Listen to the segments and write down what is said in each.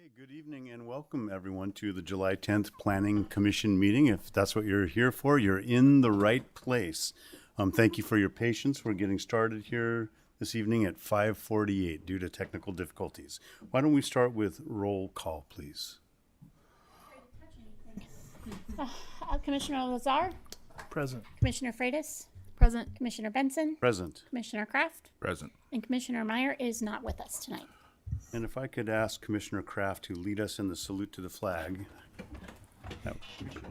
Okay, good evening and welcome everyone to the July 10th Planning Commission meeting. If that's what you're here for, you're in the right place. Thank you for your patience. We're getting started here this evening at 5:48 due to technical difficulties. Why don't we start with roll call, please? Commissioner Lazar, Present. Commissioner Freitas, Present. Commissioner Benson, Present. Commissioner Kraft, Present. and Commissioner Meyer is not with us tonight. And if I could ask Commissioner Kraft to lead us in the salute to the flag. That would be great.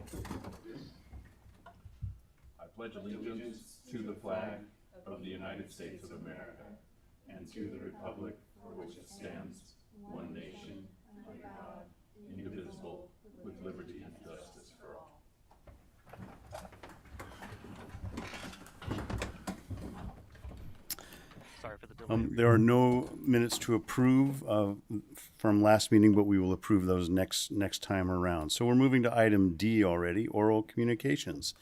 I pledge allegiance to the flag of the United States of America and to the republic for which it stands, one nation, under God, indivisible, with liberty and justice for all. Sorry for the delay. There are no minutes to approve from last meeting, but we will approve those next time around. So we're moving to item D already, oral communications.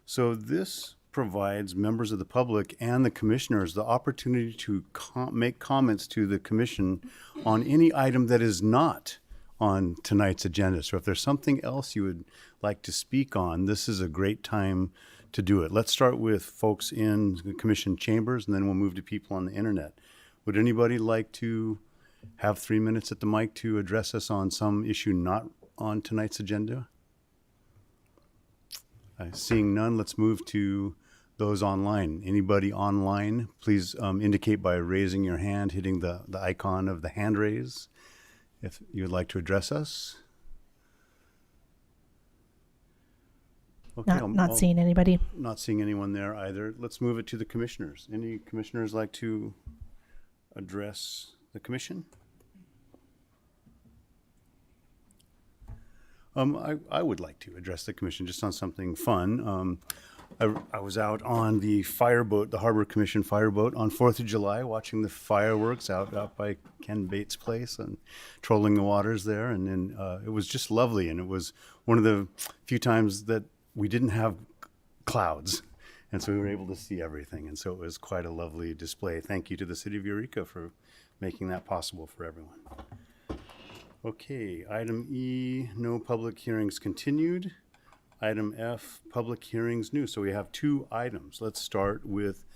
So this provides members of the public and the commissioners the opportunity to make comments to the commission on any item that is not on tonight's agenda. So if there's something else you would like to speak on, this is a great time to do it. Let's start with folks in the commission chambers, and then we'll move to people on the internet. Would anybody like to have 3 minutes at the mic to address us on some issue not on tonight's agenda? Seeing none, let's move to those online. Anybody online, please indicate by raising your hand, hitting the icon of the hand raise, if you would like to address us. Okay, Not seeing anybody. Not seeing anyone there either. Let's move it to the commissioners. Any commissioners like to address the commission? I would like to address the commission just on something fun. I was out on the fireboat, the Harbor Commission fireboat on 4th of July, watching the fireworks out by Ken Bates' place and trolling the waters there. And then it was just lovely. And it was one of the few times that we didn't have clouds. And so we were able to see everything. And so it was quite a lovely display. Thank you to the city of Eureka for making that possible for everyone. Okay, item E, no public hearings continued. Item F, public hearings new. So we have two items. Let's start with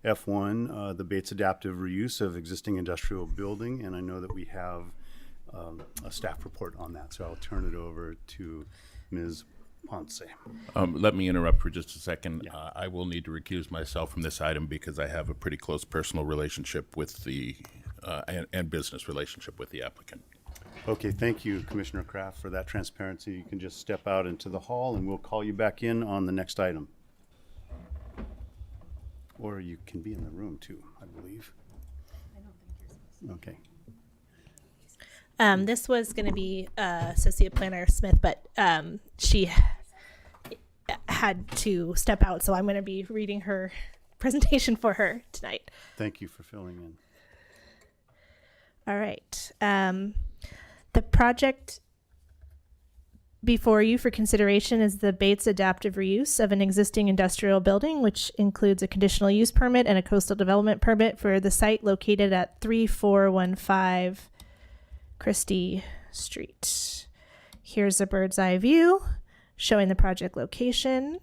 F1, the Bates adaptive reuse of existing industrial building. And I know that we have a staff report on that. So I'll turn it over to Ms. Ponce. Let me interrupt for just a second. Yeah. I will need to recuse myself from this item because I have a pretty close personal relationship with the and business relationship with the applicant. Okay, thank you, Commissioner Kraft, for that transparency. You can just step out into the hall and we'll call you back in on the next item. Or you can be in the room too, I believe. I don't think you're supposed Okay. to. This was going to be Associate Planner Smith, but she had to step out, so I'm going to be reading her presentation for her tonight. Thank you for filling in. All right. The project before you for consideration is the Bates adaptive reuse of an existing industrial building, which includes a conditional use permit and a coastal development permit for the site located at 3415 Christie Street. Here's a bird's eye view showing the project location.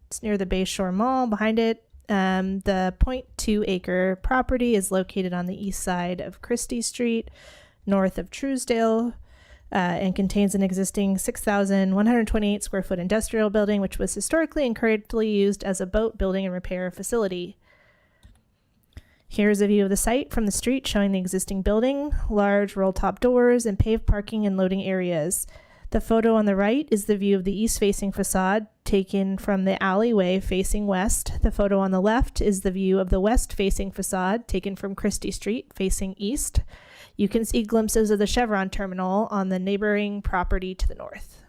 It's near the Bayshore Mall. Behind it, the 0.2 acre property is located on the east side of Christie Street, north of Truesdale, and contains an existing 6,128 square foot industrial building, which was historically and currently used as a boat building and repair facility. Here's a view of the site from the street showing the existing building, large roll-top doors, and paved parking and loading areas. The photo on the right is the view of the east-facing facade taken from the alleyway facing west. The photo on the left is the view of the west-facing facade taken from Christie Street facing east. You can see glimpses of the Chevron terminal on the neighboring property to the north.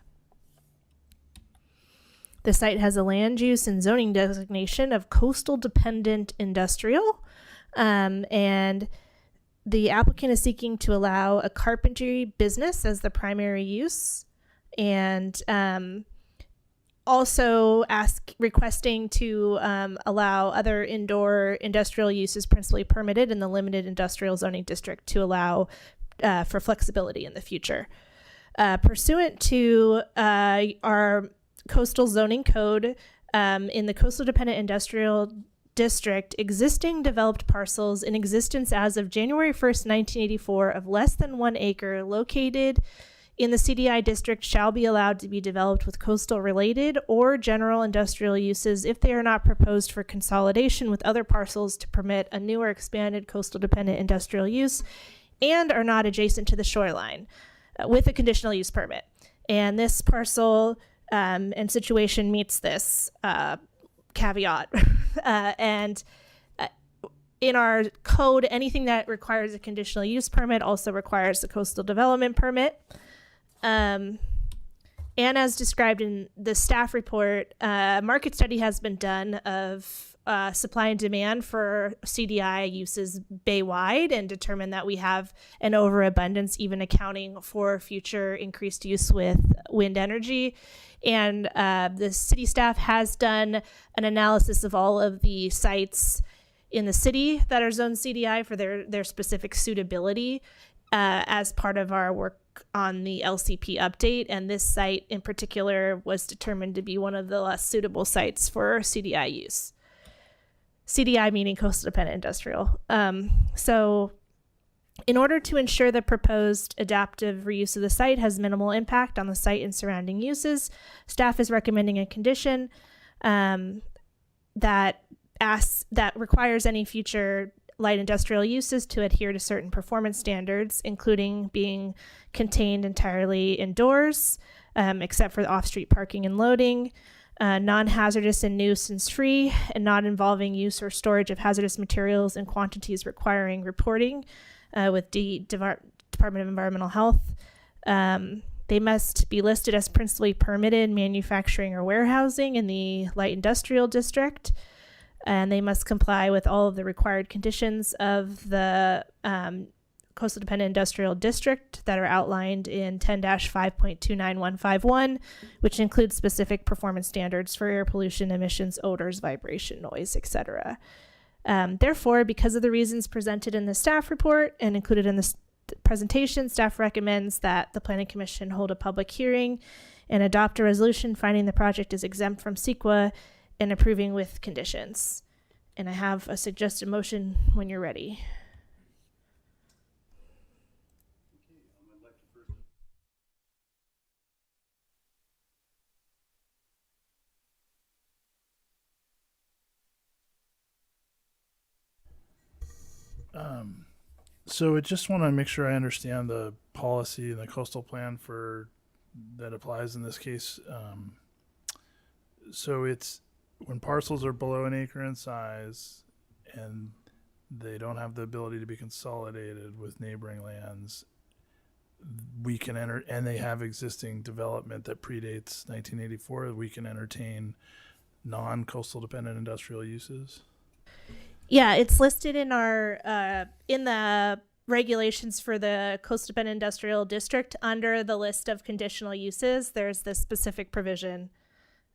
The site has a land use and zoning designation of coastal dependent industrial, and the applicant is seeking to allow a carpentry business as the primary use, and also requesting to allow other indoor industrial uses principally permitted in the limited industrial zoning district to allow for flexibility in the future. Pursuant to our coastal zoning code, in the coastal dependent industrial district, existing developed parcels in existence as of January 1st, 1984 of less than 1 acre located in the CDI district shall be allowed to be developed with coastal related or general industrial uses if they are not proposed for consolidation with other parcels to permit a new or expanded coastal dependent industrial use and are not adjacent to the shoreline with a conditional use permit. And this parcel and situation meets this caveat. And in our code, anything that requires a conditional use permit also requires a coastal development permit. And as described in the staff report, a market study has been done of supply and demand for CDI uses bay-wide and determined that we have an overabundance, even accounting for future increased use with wind energy. And the city staff has done an analysis of all of the sites in the city that are zoned CDI for their specific suitability as part of our work on the LCP update. And this site in particular was determined to be one of the less suitable sites for CDI use. CDI meaning coastal dependent industrial. So in order to ensure the proposed adaptive reuse of the site has minimal impact on the site and surrounding uses, staff is recommending a condition that requires any future light industrial uses to adhere to certain performance standards, including being contained entirely indoors, except for the off-street parking and loading, non-hazardous and nuisance-free, and not involving use or storage of hazardous materials in quantities requiring reporting with Department of Environmental Health. They must be listed as principally permitted manufacturing or warehousing in the light industrial district, and they must comply with all of the required conditions of the Coastal Dependent Industrial District that are outlined in 10-5.29151, which includes specific performance standards for air pollution, emissions, odors, vibration, noise, etc. Therefore, because of the reasons presented in the staff report and included in the presentation, staff recommends that the Planning Commission hold a public hearing and adopt a resolution finding the project is exempt from CEQA and approving with conditions. And I have a suggested motion when you're ready. So I just want to make sure I understand the policy and the coastal plan that applies in this case. So it's when parcels are below an acre in size and they don't have the ability to be consolidated with neighboring lands, we can enter, and they have existing development that predates 1984, we can entertain non-coastal dependent industrial uses. Yeah, it's listed in our in the regulations for the Coastal Dependent Industrial District under the list of conditional uses. There's this specific provision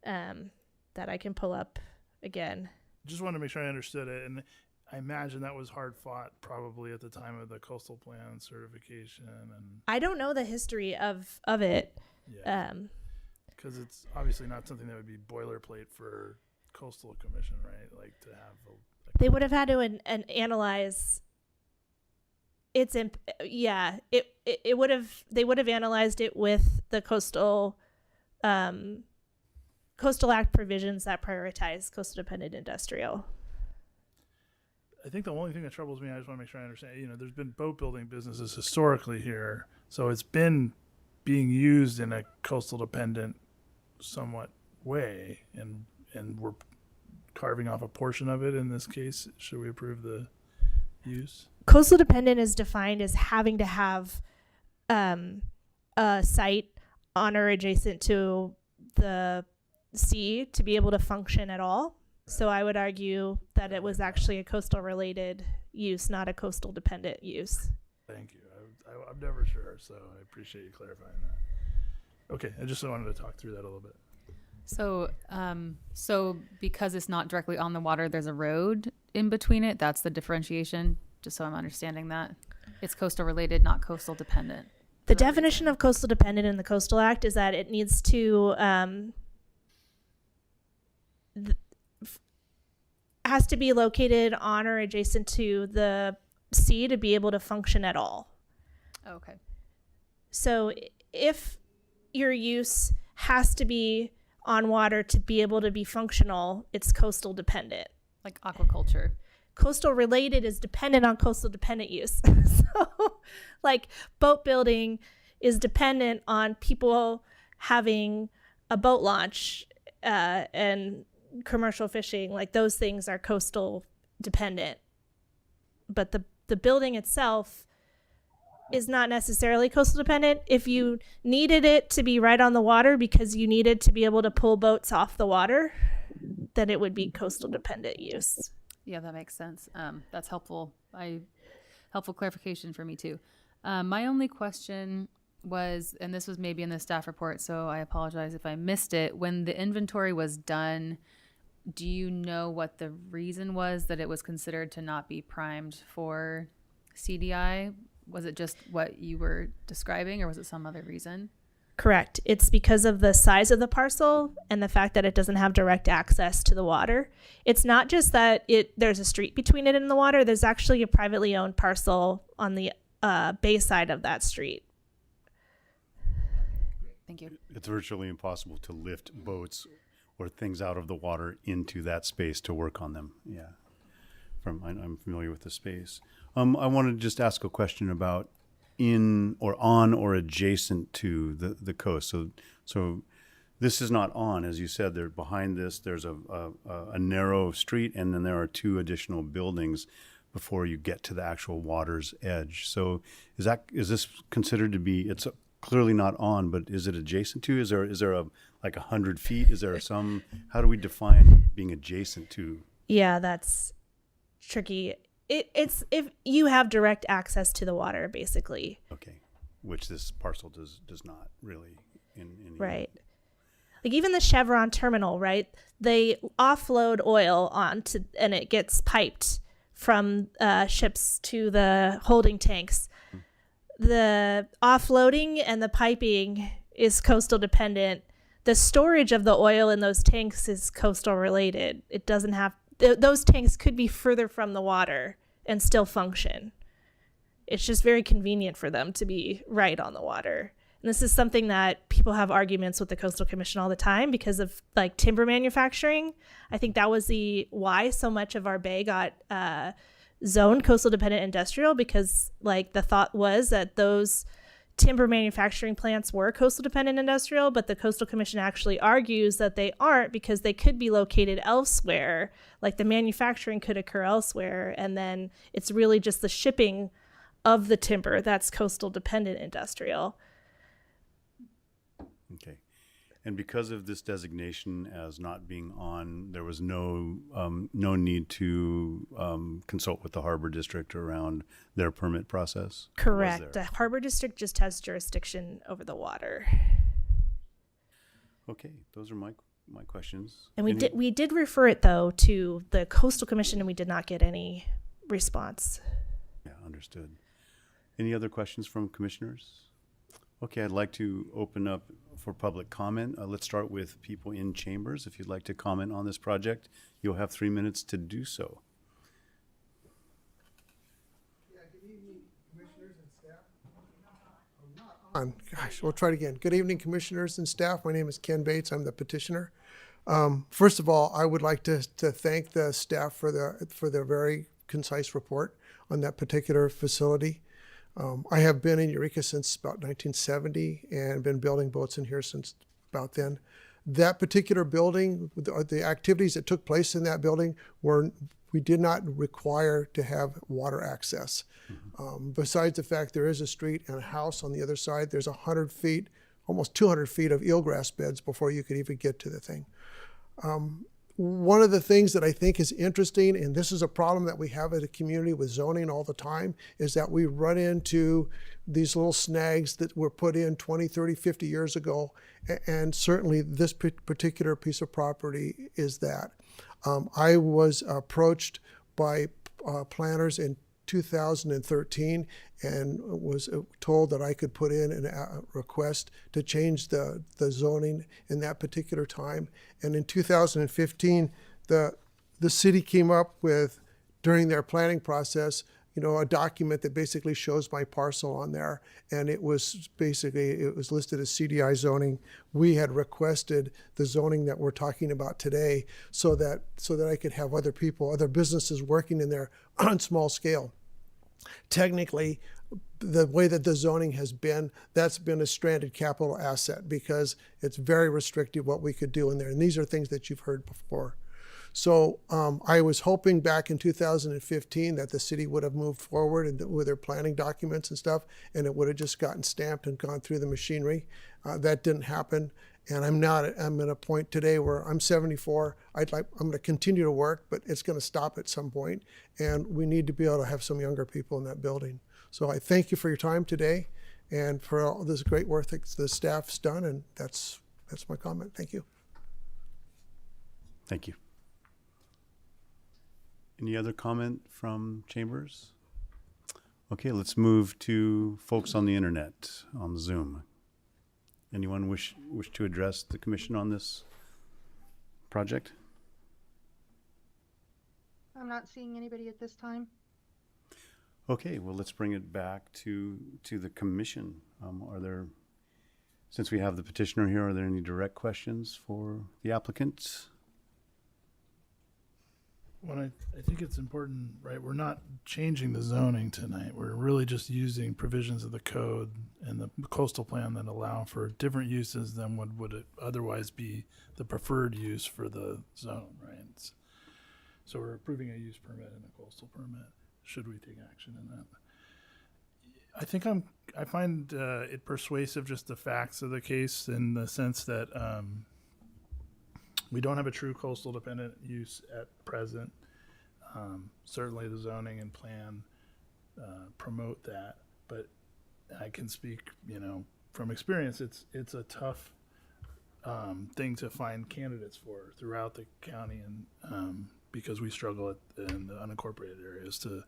that I can pull up again. Just wanted to make sure I understood it, and I imagine that was hard fought probably at the time of the coastal plan certification. And I don't know the history of it. yeah, because it's obviously not something that would be boilerplate for coastal commission, right? Like to have they would have had to analyze its it would have, they would have analyzed it with the coastal Act provisions that prioritize coastal dependent industrial. I think the only thing that troubles me, I just want to make sure I understand, there's been boat building businesses historically here, so it's been being used in a coastal dependent somewhat way, and we're carving off a portion of it in this case. Should we approve the use? Coastal dependent is defined as having to have a site on or adjacent to the sea to be able to function at all. So I would argue that it was actually a coastal related use, not a coastal dependent use. Thank you. I'm never sure, so I appreciate you clarifying that. Okay, I just wanted to talk through that a little bit. So because it's not directly on the water, there's a road in between it. That's the differentiation, just so I'm understanding that. It's coastal related, not coastal dependent. The definition of coastal dependent in the Coastal Act is that it needs to has to be located on or adjacent to the sea to be able to function at all. Oh, okay. So if your use has to be on water to be able to be functional, it's coastal dependent. Like aquaculture. Coastal related is dependent on coastal dependent use. So like boat building is dependent on people having a boat launch and commercial fishing. Like those things are coastal dependent. But the building itself is not necessarily coastal dependent. If you needed it to be right on the water because you needed to be able to pull boats off the water, then it would be coastal dependent use. Yeah, that makes sense. That's helpful. Helpful clarification for me too. My only question was, and this was maybe in the staff report, so I apologize if I missed it. When the inventory was done, do you know what the reason was that it was considered to not be primed for CDI? Was it just what you were describing, or was it some other reason? Correct. It's because of the size of the parcel and the fact that it doesn't have direct access to the water. It's not just that there's a street between it and the water. There's actually a privately owned parcel on the bay side of that street. Thank you. It's virtually impossible to lift boats or things out of the water into that space to work on them. Yeah, I'm familiar with the space. I wanted to just ask a question about in or on or adjacent to the coast. So this is not on, as you said. There behind this, there's a narrow street, and then there are two additional buildings before you get to the actual water's edge. So is this considered to be? It's clearly not on, but is it adjacent to? Is there a like 100 feet? Is there some? How do we define being adjacent to? Yeah, that's tricky. It's if you have direct access to the water, basically. Okay, which this parcel does not really. In right. Like even the Chevron terminal, right? They offload oil onto, and it gets piped from ships to the holding tanks. The offloading and the piping is coastal dependent. The storage of the oil in those tanks is coastal related. It doesn't have, those tanks could be further from the water and still function. It's just very convenient for them to be right on the water. And this is something that people have arguments with the Coastal Commission all the time because of like timber manufacturing. I think that was why so much of our bay got zoned coastal dependent industrial, because like the thought was that those timber manufacturing plants were coastal dependent industrial, but the Coastal Commission actually argues that they aren't because they could be located elsewhere. Like the manufacturing could occur elsewhere, and then it's really just the shipping of the timber that's coastal dependent industrial. Okay. And because of this designation as not being on, there was no need to consult with the Harbor District around their permit process? Correct. The Harbor District just has jurisdiction over the water. Okay, those are my questions. And we did refer it though to the Coastal Commission, and we did not get any response. Yeah, understood. Any other questions from commissioners? Okay, I'd like to open up for public comment. Let's start with people in chambers. If you'd like to comment on this project, you'll have 3 minutes to do so. Yeah, good evening, commissioners and staff. Gosh, we'll try it again. Good evening, commissioners and staff. My name is Ken Bates. I'm the petitioner. First of all, I would like to thank the staff for their very concise report on that particular facility. I have been in Eureka since about 1970 and been building boats in here since about then. That particular building, the activities that took place in that building we did not require to have water access. Besides the fact there is a street and a house on the other side, there's 100 feet, almost 200 feet of eelgrass beds before you could even get to the thing. One of the things that I think is interesting, and this is a problem that we have at a community with zoning all the time, is that we run into these little snags that were put in 20, 30, 50 years ago. And certainly this particular piece of property is that. I was approached by planners in 2013 and was told that I could put in a request to change the zoning in that particular time. And in 2015, the city came up with, during their planning process, a document that basically shows my parcel on there. And it was listed as CDI zoning. We had requested the zoning that we're talking about today so that I could have other businesses working in there on small scale. Technically, the way that the zoning has been, that's been a stranded capital asset because it's very restrictive what we could do in there. And these are things that you've heard before. So I was hoping back in 2015 that the city would have moved forward with their planning documents and stuff, and it would have just gotten stamped and gone through the machinery. That didn't happen, and I'm at a point today where I'm 74. I'm going to continue to work, but it's going to stop at some point, and we need to be able to have some younger people in that building. So I thank you for your time today, and for all this great work that the staff's done, and that's my comment. Thank you. Thank you. Any other comment from chambers? Okay, let's move to folks on the internet, on Zoom. Anyone wish to address the commission on this project? I'm not seeing anybody at this time. Okay, well, let's bring it back to the commission. Since we have the petitioner here, are there any direct questions for the applicant? Well, I think it's important, right? We're not changing the zoning tonight. We're really just using provisions of the code and the coastal plan that allow for different uses than what would otherwise be the preferred use for the zone, right? So we're approving a use permit and a coastal permit, should we take action in that. I find it persuasive, just the facts of the case, in the sense that we don't have a true coastal dependent use at present. Certainly the zoning and plan promote that, but I can speak, from experience, it's a tough thing to find candidates for throughout the county, and because we struggle in the unincorporated areas to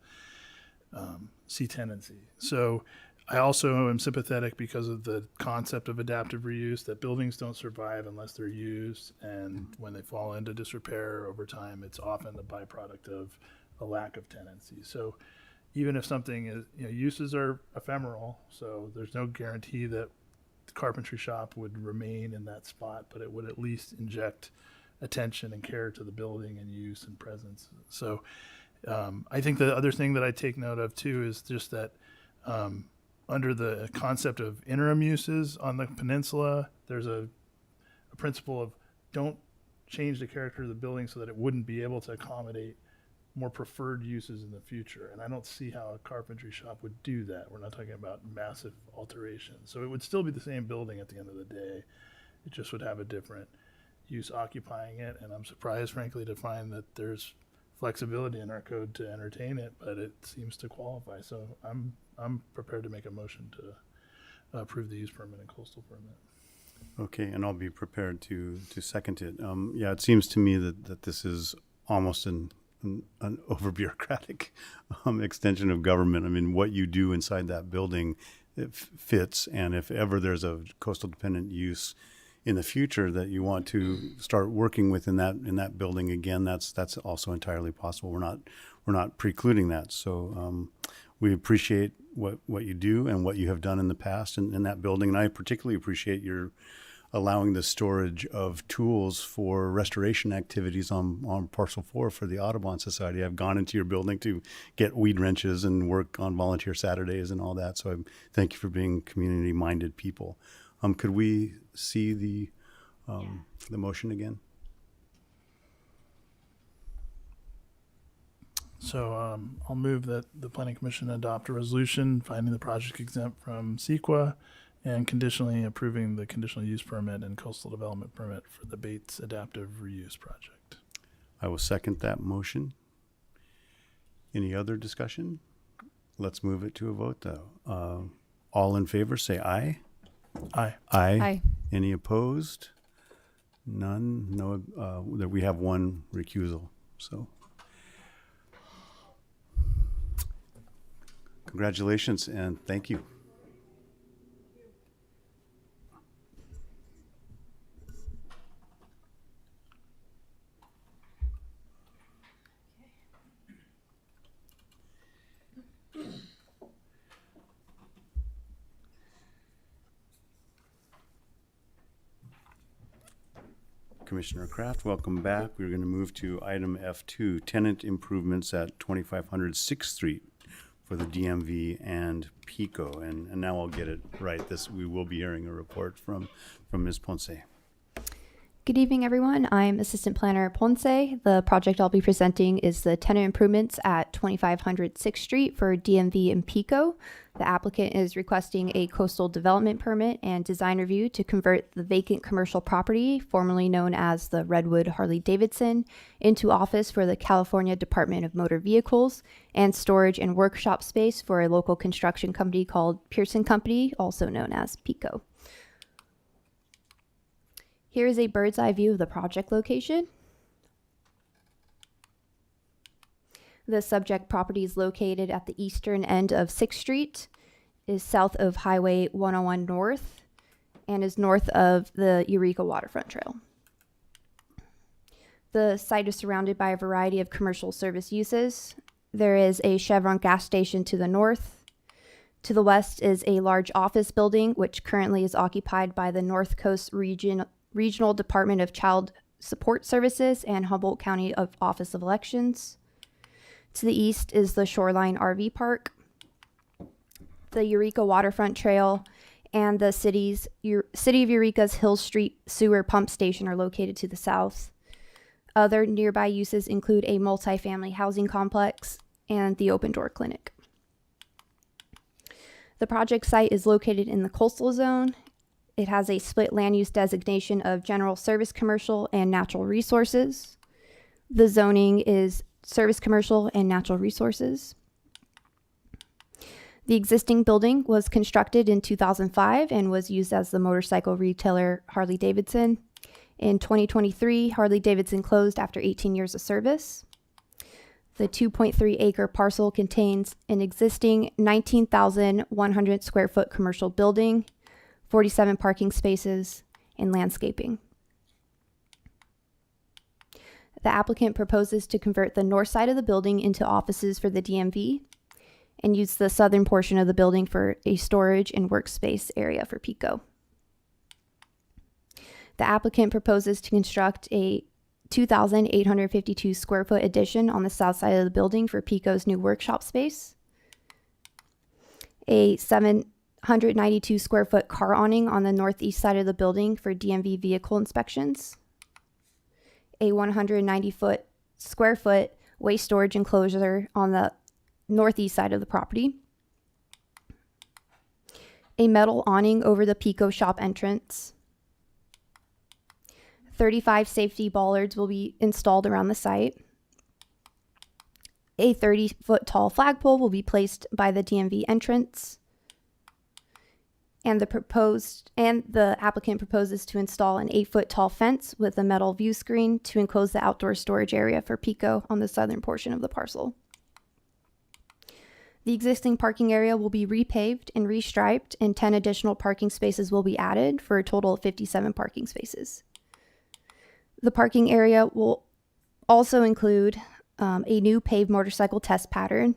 see tenancy. So I also am sympathetic because of the concept of adaptive reuse, that buildings don't survive unless they're used, and when they fall into disrepair over time, it's often the byproduct of a lack of tenancy. So even if something is, uses are ephemeral, so there's no guarantee that the carpentry shop would remain in that spot, but it would at least inject attention and care to the building and use and presence. So I think the other thing that I take note of too is just that under the concept of interim uses on the peninsula, there's a principle of don't change the character of the building so that it wouldn't be able to accommodate more preferred uses in the future. And I don't see how a carpentry shop would do that. We're not talking about massive alterations. So it would still be the same building at the end of the day. It just would have a different use occupying it. And I'm surprised, frankly, to find that there's flexibility in our code to entertain it, but it seems to qualify. So I'm prepared to make a motion to approve the use permit and coastal permit. Okay, and I'll be prepared to second it. Yeah, it seems to me that this is almost an over bureaucratic extension of government. I mean, what you do inside that building, it fits, and if ever there's a coastal dependent use in the future that you want to start working with in that building again, that's also entirely possible. We're not precluding that. So we appreciate what you do and what you have done in the past in that building, and I particularly appreciate your allowing the storage of tools for restoration activities on Parcel 4 for the Audubon Society. I've gone into your building to get weed wrenches and work on volunteer Saturdays and all that. So I thank you for being community-minded people. Could we see the motion again? So I'll move that the Planning Commission adopt a resolution finding the project exempt from CEQA and conditionally approving the conditional use permit and coastal development permit for the Bates Adaptive Reuse Project. I will second that motion. Any other discussion? Let's move it to a vote, though. All in favor, say aye. Aye. Aye. Aye. Any opposed? None. No. We have one recusal. So Congratulations and thank you. Commissioner Kraft, welcome back. We're going to move to item F2, tenant improvements at 2500 6th Street for the DMV and PICO. And now I'll get it right. We will be hearing a report from Ms. Ponce. Good evening, everyone. I'm Assistant Planner Ponce. The project I'll be presenting is the tenant improvements at 2500 6th Street for DMV and PICO. The applicant is requesting a coastal development permit and design review to convert the vacant commercial property, formerly known as the Redwood Harley-Davidson, into office for the California Department of Motor Vehicles and storage and workshop space for a local construction company called Pearson Company, also known as PICO. Here is a bird's eye view of the project location. The subject property is located at the eastern end of 6th Street, is south of Highway 101 North, and is north of the Eureka Waterfront Trail. The site is surrounded by a variety of commercial service uses. There is a Chevron gas station to the north. To the west is a large office building, which currently is occupied by the North Coast Regional Department of Child Support Services and Humboldt County Office of Elections. To the east is the Shoreline RV Park, the Eureka Waterfront Trail, and the City of Eureka's Hill Street Sewer Pump Station are located to the south. Other nearby uses include a multifamily housing complex and the Open Door Clinic. The project site is located in the coastal zone. It has a split land use designation of general service commercial and natural resources. The zoning is service commercial and natural resources. The existing building was constructed in 2005 and was used as the motorcycle retailer Harley-Davidson. In 2023, Harley-Davidson closed after 18 years of service. The 2.3 acre parcel contains an existing 19,100 square foot commercial building, 47 parking spaces, and landscaping. The applicant proposes to convert the north side of the building into offices for the DMV and use the southern portion of the building for a storage and workspace area for PICO. The applicant proposes to construct a 2,852 square foot addition on the south side of the building for PICO's new workshop space, a 792 square foot car awning on the northeast side of the building for DMV vehicle inspections, a 190 square foot waste storage enclosure on the northeast side of the property, a metal awning over the PICO shop entrance, 35 safety bollards will be installed around the site, a 30-foot tall flagpole will be placed by the DMV entrance, and the applicant proposes to install an 8-foot tall fence with a metal view screen to enclose the outdoor storage area for PICO on the southern portion of the parcel. The existing parking area will be repaved and restriped, and 10 additional parking spaces will be added for a total of 57 parking spaces. The parking area will also include a new paved motorcycle test pattern,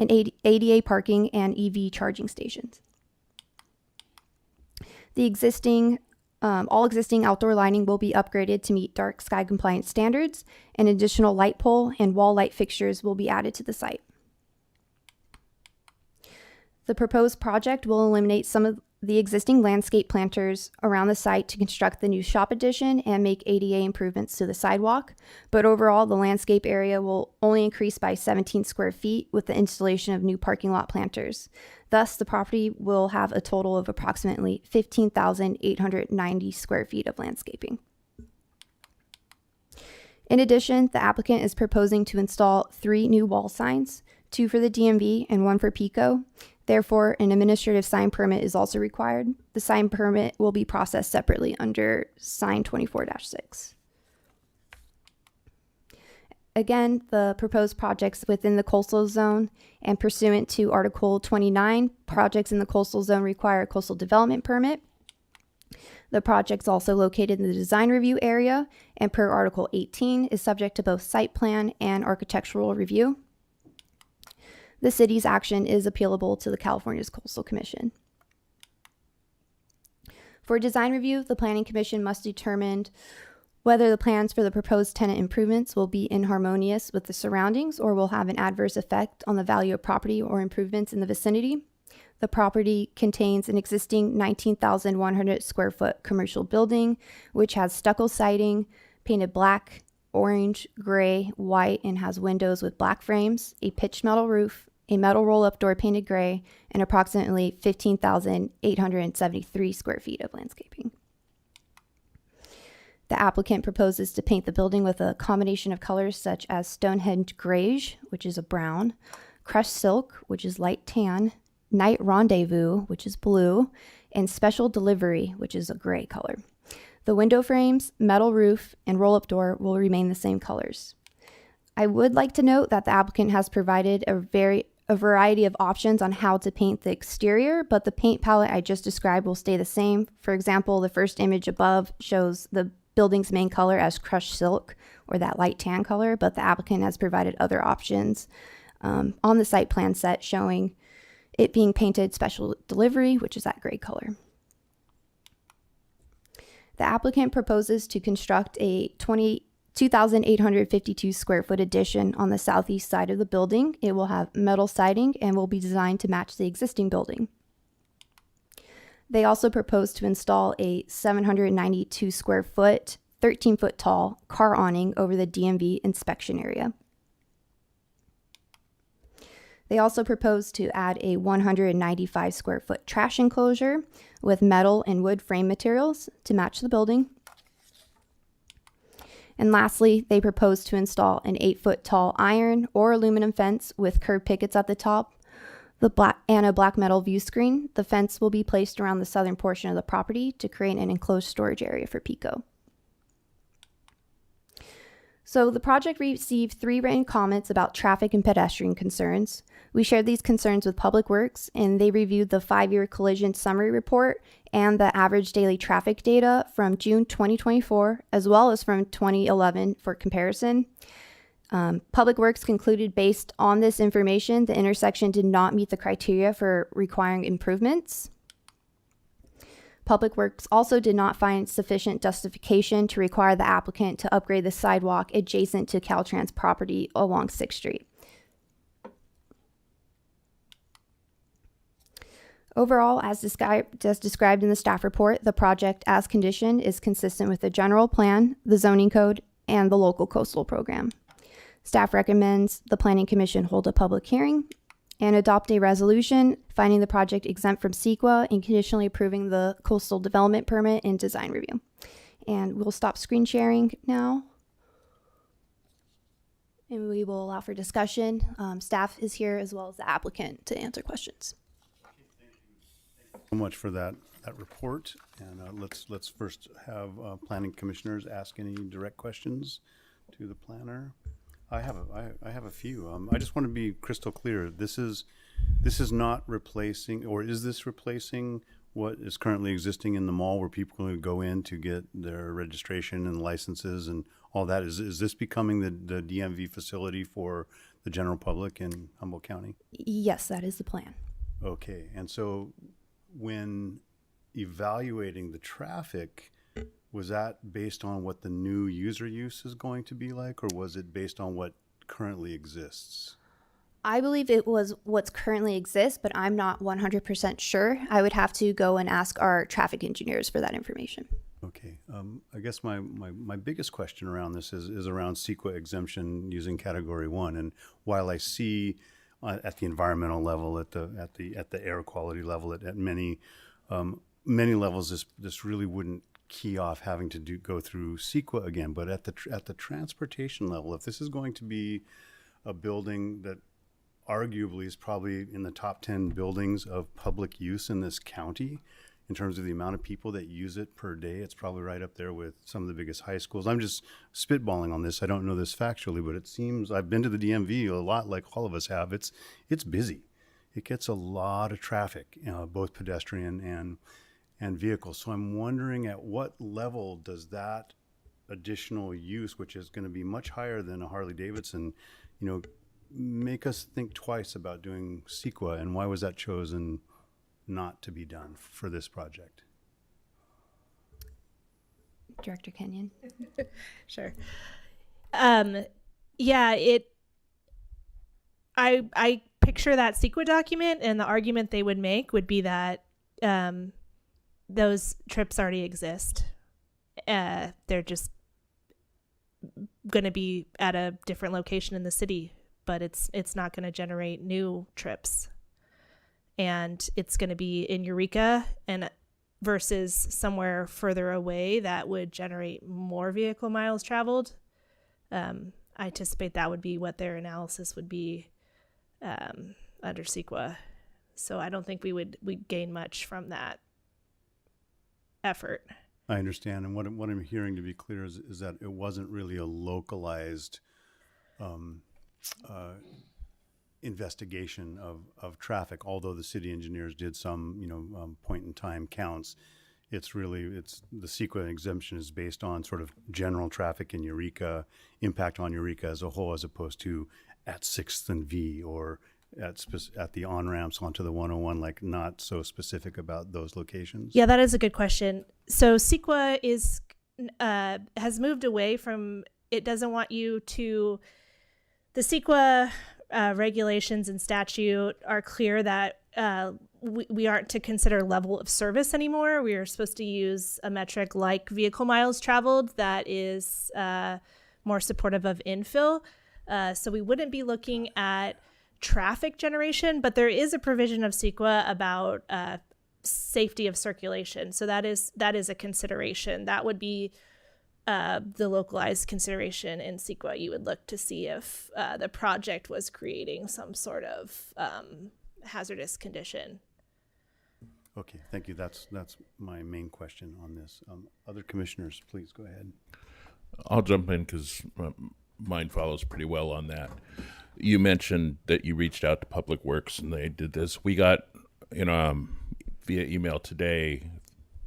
and ADA parking and EV charging stations. The all existing outdoor lighting will be upgraded to meet dark sky compliance standards, and additional light pole and wall light fixtures will be added to the site. The proposed project will eliminate some of the existing landscape planters around the site to construct the new shop addition and make ADA improvements to the sidewalk, but overall the landscape area will only increase by 17 square feet with the installation of new parking lot planters. Thus, the property will have a total of approximately 15,890 square feet of landscaping. In addition, the applicant is proposing to install 3 new wall signs, 2 for the DMV and 1 for PICO. Therefore, an administrative sign permit is also required. The sign permit will be processed separately under sign 24-6. Again, the proposed projects within the coastal zone, and pursuant to Article 29, projects in the coastal zone require a coastal development permit. The project's also located in the design review area, and per Article 18 is subject to both site plan and architectural review. The city's action is appealable to the California's Coastal Commission. For design review, the Planning Commission must determine whether the plans for the proposed tenant improvements will be inharmonious with the surroundings or will have an adverse effect on the value of property or improvements in the vicinity. The property contains an existing 19,100 square foot commercial building, which has stucco siding, painted black, orange, gray, white, and has windows with black frames, a pitched metal roof, a metal roll-up door painted gray, and approximately 15,873 square feet of landscaping. The applicant proposes to paint the building with a combination of colors such as Stonehenge Greige, which is a brown, Crushed Silk, which is light tan, Night Rendezvous, which is blue, and Special Delivery, which is a gray color. The window frames, metal roof, and roll-up door will remain the same colors. I would like to note that the applicant has provided a variety of options on how to paint the exterior, but the paint palette I just described will stay the same. For example, the first image above shows the building's main color as Crushed Silk, or that light tan color, but the applicant has provided other options on the site plan set showing it being painted Special Delivery, which is that gray color. The applicant proposes to construct a 2,852 square foot addition on the southeast side of the building. It will have metal siding and will be designed to match the existing building. They also propose to install a 792 square foot, 13 foot tall car awning over the DMV inspection area. They also propose to add a 195 square foot trash enclosure with metal and wood frame materials to match the building. And lastly, they propose to install an 8 foot tall iron or aluminum fence with curb pickets at the top, and a black metal view screen. The fence will be placed around the southern portion of the property to create an enclosed storage area for PICO. So the project received 3 written comments about traffic and pedestrian concerns. We shared these concerns with Public Works, and they reviewed the 5-year collision summary report and the average daily traffic data from June 2024, as well as from 2011 for comparison. Public Works concluded based on this information, the intersection did not meet the criteria for requiring improvements. Public Works also did not find sufficient justification to require the applicant to upgrade the sidewalk adjacent to Caltrans property along 6th Street. Overall, as described in the staff report, the project as conditioned is consistent with the general plan, the zoning code, and the local coastal program. Staff recommends the Planning Commission hold a public hearing and adopt a resolution finding the project exempt from CEQA and conditionally approving the coastal development permit and design review. And we'll stop screen sharing now. And we will allow for discussion. Staff is here as well as the applicant to answer questions. So much for that report. And let's first have planning commissioners ask any direct questions to the planner. I have a few. I just want to be crystal clear. This is not replacing, or is this replacing what is currently existing in the mall where people can go in to get their registration and licenses and all that? Is this becoming the DMV facility for the general public in Humboldt County? Yes, that is the plan. Okay, and so when evaluating the traffic, was that based on what the new user use is going to be like, or was it based on what currently exists? I believe it was what's currently exists, but I'm not 100% sure. I would have to go and ask our traffic engineers for that information. Okay, I guess my biggest question around this is around CEQA exemption using Category 1. And while I see at the environmental level, at the air quality level, at many levels, this really wouldn't key off having to go through CEQA again. But at the transportation level, if this is going to be a building that arguably is probably in the top 10 buildings of public use in this county, in terms of the amount of people that use it per day, it's probably right up there with some of the biggest high schools. I'm just spitballing on this. I don't know this factually, but it seems I've been to the DMV a lot, like all of us have. It's busy. It gets a lot of traffic, both pedestrian and vehicles. So I'm wondering, at what level does that additional use, which is going to be much higher than a Harley Davidson, make us think twice about doing CEQA, and why was that chosen not to be done for this project? Director Kenyon. Sure. Yeah, I picture that CEQA document, and the argument they would make would be that those trips already exist. They're just going to be at a different location in the city, but it's not going to generate new trips. And it's going to be in Eureka and versus somewhere further away that would generate more vehicle miles traveled. I anticipate that would be what their analysis would be under CEQA. So I don't think we'd gain much from that effort. I understand, and what I'm hearing, to be clear, is that it wasn't really a localized investigation of traffic. Although the city engineers did some point in time counts, it's the CEQA exemption is based on sort of general traffic in Eureka, impact on Eureka as a whole, as opposed to at 6th and V or at the on-ramps onto the 101, like not so specific about those locations? Yeah, that is a good question. So CEQA has moved away from, it doesn't want you to, the CEQA regulations and statute are clear that we aren't to consider level of service anymore. We are supposed to use a metric like vehicle miles traveled that is more supportive of infill. So we wouldn't be looking at traffic generation, but there is a provision of CEQA about safety of circulation. So that is a consideration. That would be the localized consideration in CEQA. You would look to see if the project was creating some sort of hazardous condition. Okay, thank you. That's my main question on this. Other commissioners, please go ahead. I'll jump in because mine follows pretty well on that. You mentioned that you reached out to Public Works and they did this. We got, via email today,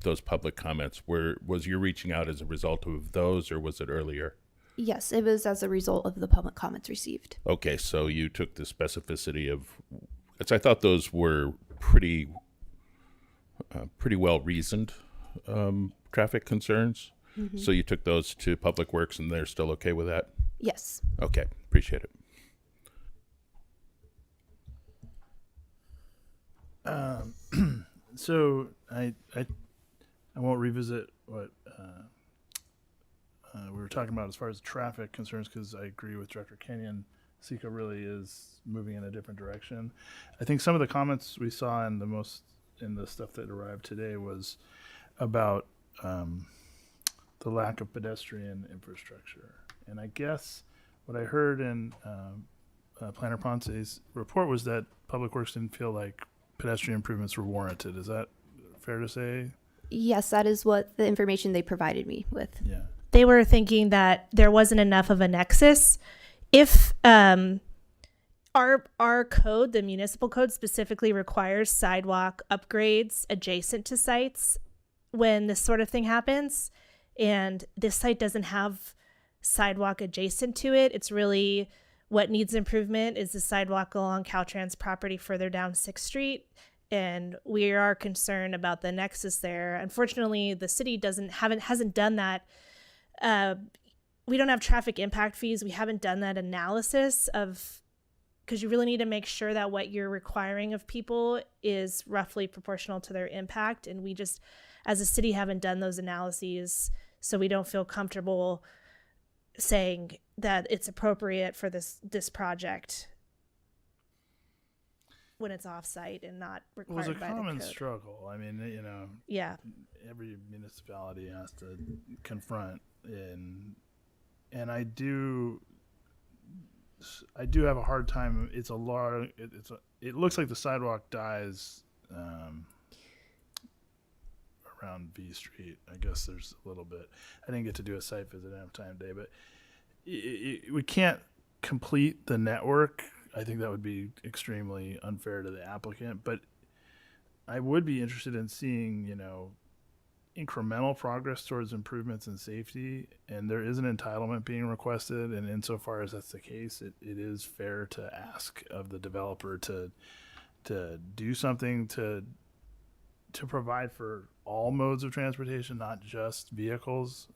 those public comments. Was you reaching out as a result of those, or was it earlier? Yes, it was as a result of the public comments received. Okay, so you took the specificity of, I thought those were pretty well reasoned traffic concerns. Mm-hmm. So you took those to Public Works and they're still okay with that? Yes. Okay, appreciate it. So I won't revisit what we were talking about as far as traffic concerns, because I agree with Director Kenyon. CEQA really is moving in a different direction. I think some of the comments we saw in the stuff that arrived today was about the lack of pedestrian infrastructure. And I guess what I heard in Planner Ponce's report was that Public Works didn't feel like pedestrian improvements were warranted. Is that fair to say? Yes, that is what the information they provided me with. Yeah. They were thinking that there wasn't enough of a nexus. If our code, the municipal code, specifically requires sidewalk upgrades adjacent to sites when this sort of thing happens, and this site doesn't have sidewalk adjacent to it, it's really what needs improvement is the sidewalk along Caltrans property further down 6th Street. And we are concerned about the nexus there. Unfortunately, the city hasn't done that. We don't have traffic impact fees. We haven't done that analysis because you really need to make sure that what you're requiring of people is roughly proportional to their impact. And we just, as a city, haven't done those analyses. So we don't feel comfortable saying that it's appropriate for this project when it's off-site and not required by the code. It was a common struggle. I mean, yeah, every municipality has to confront, and I do have a hard time. It looks like the sidewalk dies V Street. I guess there's a little bit. I didn't get to do a site visit. I didn't have time today, but we can't complete the network. I think that would be extremely unfair to the applicant, but I would be interested in seeing, incremental progress towards improvements in safety, and there is an entitlement being requested, and insofar as that's the case, it is fair to ask of the developer to do something to provide for all modes of transportation, not just vehicles.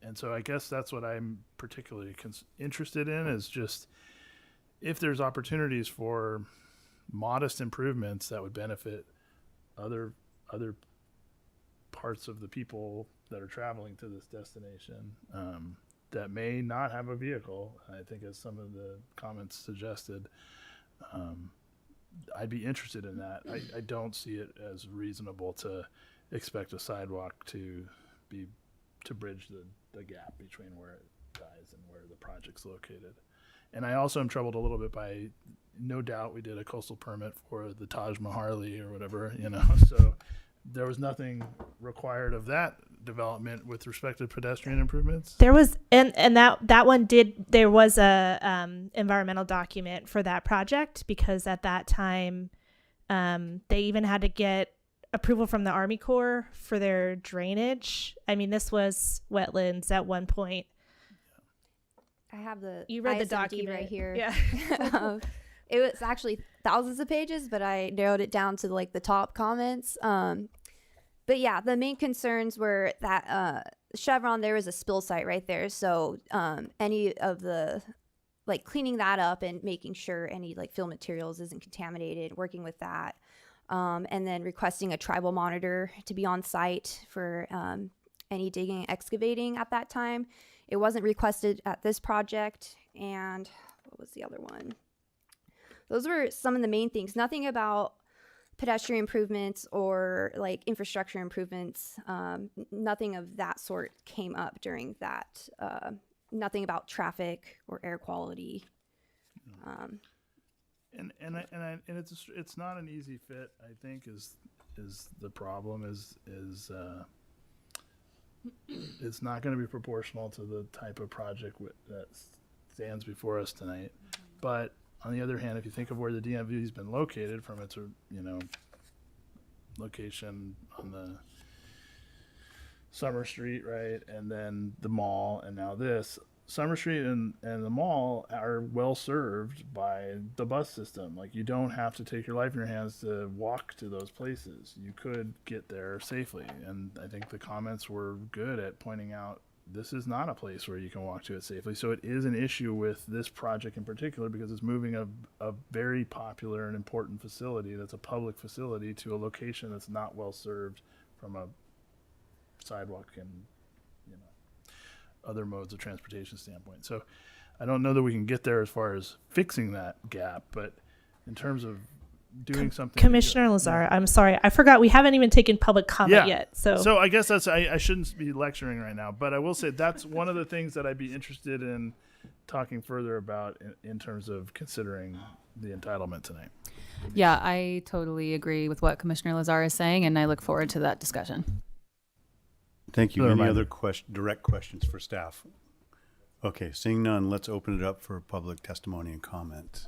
And so I guess that's what I'm particularly interested in, is just if there's opportunities for modest improvements that would benefit other parts of the people that are traveling to this destination that may not have a vehicle. I think, as some of the comments suggested, I'd be interested in that. I don't see it as reasonable to expect a sidewalk to bridge the gap between where it dies and where the project's located. And I also am troubled a little bit by, no doubt we did a coastal permit for the Taj Mahal or whatever, so there was nothing required of that development with respect to pedestrian improvements. There was, and that one there was a environmental document for that project, because at that time they even had to get approval from the Army Corps for their drainage. I mean, this was wetlands at one point. I have the You read the ISMD document right here. Yeah. It was actually thousands of pages, but I narrowed it down to the top comments. But yeah, the main concerns were that Chevron, there was a spill site right there. So any of the cleaning that up and making sure any fill materials isn't contaminated, working with that. And then requesting a tribal monitor to be on site for any digging and excavating at that time. It wasn't requested at this project. And what was the other one? Those were some of the main things. Nothing about pedestrian improvements or infrastructure improvements. Nothing of that sort came up during that. Nothing about traffic or air quality. And it's not an easy fit. I think is the problem is it's not going to be proportional to the type of project that stands before us tonight. But on the other hand, if you think of where the DMV has been located from its location on the Summer Street, right, and then the mall, and now this. Summer Street and the mall are well served by the bus system. You don't have to take your life in your hands to walk to those places. You could get there safely. And I think the comments were good at pointing out this is not a place where you can walk to it safely. So it is an issue with this project in particular, because it's moving a very popular and important facility that's a public facility to a location that's not well served from a sidewalk and other modes of transportation standpoint. So I don't know that we can get there as far as fixing that gap, but in terms of doing something. Commissioner Lazar, I'm sorry, I forgot we haven't even taken public comment yet. So I guess I shouldn't be lecturing right now, but I will say that's one of the things that I'd be interested in talking further about in terms of considering the entitlement tonight. Yeah, I totally agree with what Commissioner Lazar is saying, and I look forward to that discussion. Thank you. Never Any mind. other direct questions for staff? Okay, seeing none, let's open it up for public testimony and comment.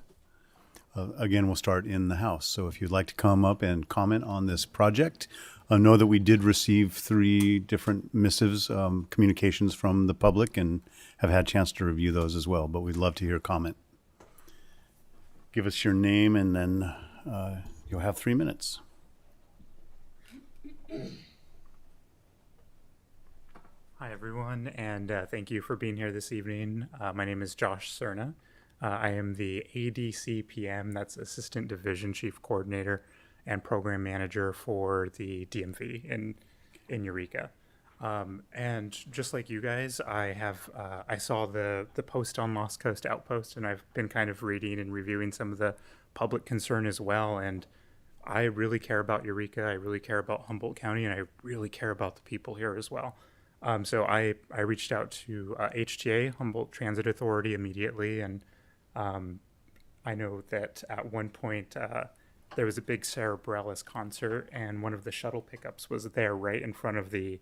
Again, we'll start in the House. So if you'd like to come up and comment on this project, know that we did receive 3 different missives, communications from the public, and have had a chance to review those as well. But we'd love to hear a comment. Give us your name, and then you'll have 3 minutes. Hi, everyone, and thank you for being here this evening. My name is Josh Cerna. I am the ADCPM, that's Assistant Division Chief Coordinator and Program Manager for the DMV in Eureka. And just like you guys, I saw the post on Lost Coast Outpost, and I've been kind of reading and reviewing some of the public concern as well. And I really care about Eureka. I really care about Humboldt County, and I really care about the people here as well. So I reached out to HTA, Humboldt Transit Authority, immediately, and I know that at one point there was a big Sarah Bareilles concert, and one of the shuttle pickups was there right in front of the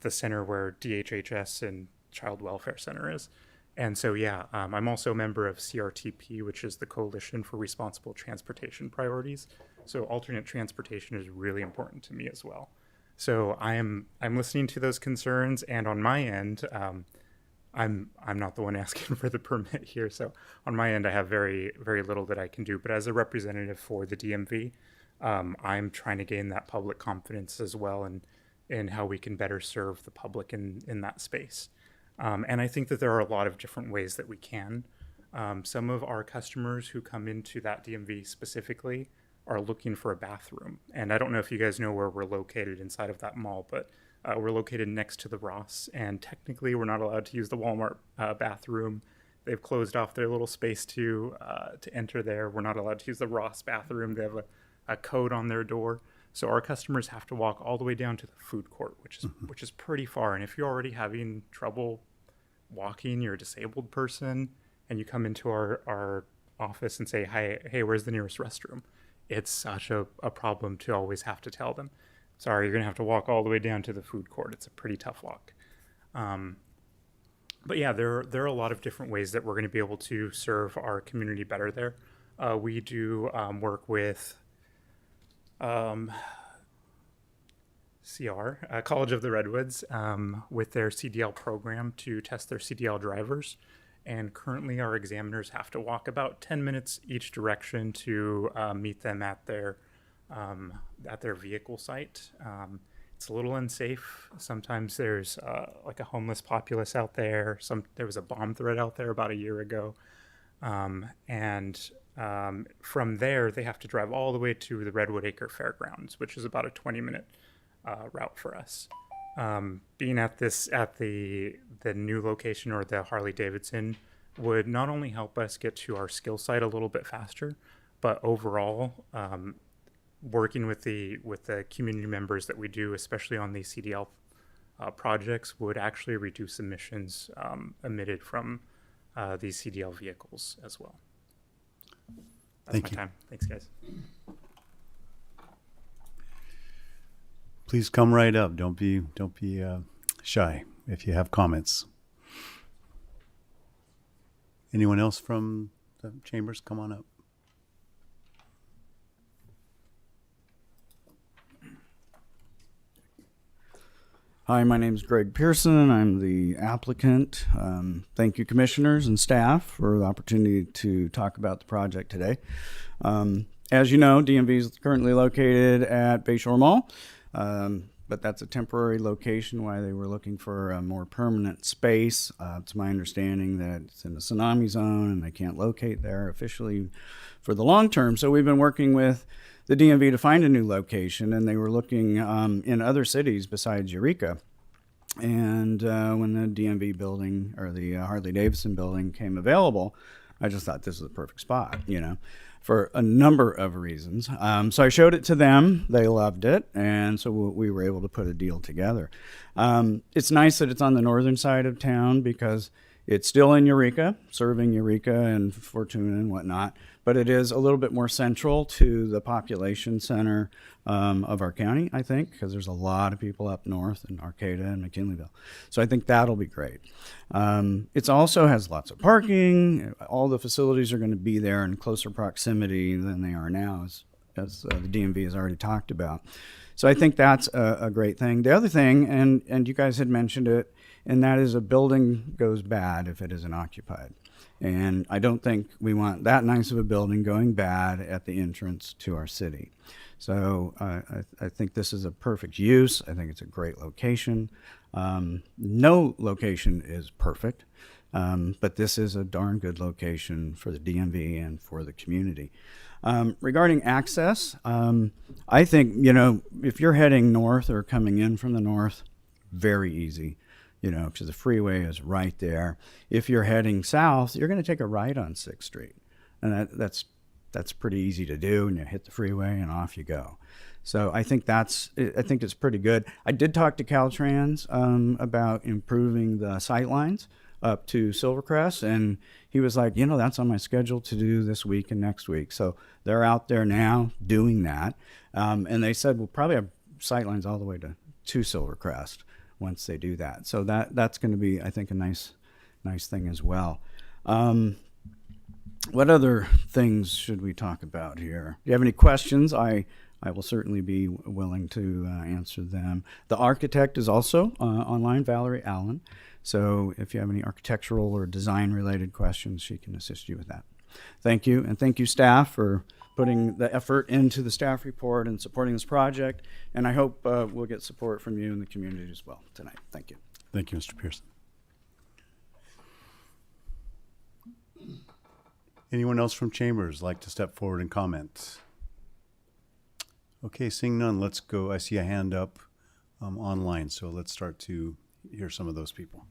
center where DHHS and Child Welfare Center is. And so, yeah, I'm also a member of CRTP, which is the Coalition for Responsible Transportation Priorities. So alternate transportation is really important to me as well. So I'm listening to those concerns, and on my end, I'm not the one asking for the permit here. So on my end, I have very, very little that I can do. But as a representative for the DMV, I'm trying to gain that public confidence as well, and in how we can better serve the public in that space. And I think that there are a lot of different ways that we can. Some of our customers who come into that DMV specifically are looking for a bathroom. And I don't know if you guys know where we're located inside of that mall, but we're located next to the Ross, and technically we're not allowed to use the Walmart bathroom. They've closed off their little space to enter there. We're not allowed to use the Ross bathroom. They have a code on their door. So our customers have to walk all the way down to the food court, which is pretty far. And if you're already having trouble walking, you're a disabled person, and you come into our office and say, hey, where's the nearest restroom? It's such a problem to always have to tell them, sorry, you're going to have to walk all the way down to the food court. It's a pretty tough walk. But yeah, there are a lot of different ways that we're going to be able to serve our community better there. We do work with CR, College of the Redwoods, with their CDL program to test their CDL drivers. And currently our examiners have to walk about 10 minutes each direction to meet them at their vehicle site. It's a little unsafe. Sometimes there's like a homeless populace out there. There was a bomb threat out there about a year ago. And from there, they have to drive all the way to the Redwood Acre Fairgrounds, which is about a 20-minute route for us. Being at the new location, or the Harley Davidson, would not only help us get to our skill site a little bit faster, but overall, working with the community members that we do, especially on these CDL projects, would actually reduce emissions emitted from these CDL vehicles as well. That's Thank my you. time. Thanks, guys. Please come right up. Don't be shy if you have comments. Anyone else from the chambers? Come on up. Hi, my name is Greg Pearson. I'm the applicant. Thank you, commissioners and staff, for the opportunity to talk about the project today. As you know, DMV is currently located at Bayshore Mall, but that's a temporary location while they were looking for a more permanent space. It's my understanding that it's in the tsunami zone and they can't locate there officially for the long term. So we've been working with the DMV to find a new location, and they were looking in other cities besides Eureka. And when the DMV building, or the Harley Davidson building, came available, I just thought this was the perfect spot, for a number of reasons. So I showed it to them. They loved it. And so we were able to put a deal together. It's nice that it's on the northern side of town because it's still in Eureka, serving Eureka and Fortuna and whatnot, but it is a little bit more central to the population center of our county, I think, because there's a lot of people up north in Arcata and McKinleyville. So I think that'll be great. It also has lots of parking. All the facilities are going to be there in closer proximity than they are now, as the DMV has already talked about. So I think that's a great thing. The other thing, and you guys had mentioned it, and that is a building goes bad if it isn't occupied. And I don't think we want that nice of a building going bad at the entrance to our city. So I think this is a perfect use. I think it's a great location. No location is perfect, but this is a darn good location for the DMV and for the community. Regarding access, I think, if you're heading north or coming in from the north, very easy. Because the freeway is right there. If you're heading south, you're going to take a right on 6th Street. And that's pretty easy to do. And you hit the freeway and off you go. So I think it's pretty good. I did talk to Caltrans about improving the sight lines up to Silvercrest, and he was like, that's on my schedule to do this week and next week. So they're out there now doing that. And they said we'll probably have sightlines all the way to Silvercrest once they do that. So that's going to be, I think, a nice thing as well. What other things should we talk about here? Do you have any questions? I will certainly be willing to answer them. The architect is also online, Valerie Allen. So if you have any architectural or design related questions, she can assist you with that. Thank you. And thank you, staff, for putting the effort into the staff report and supporting this project. And I hope we'll get support from you and the community as well tonight. Thank you. Thank you, Mr. Pearson. Anyone else from Chambers like to step forward and comment? Okay, seeing none, let's go. I see a hand up online, so let's start to hear some of those people.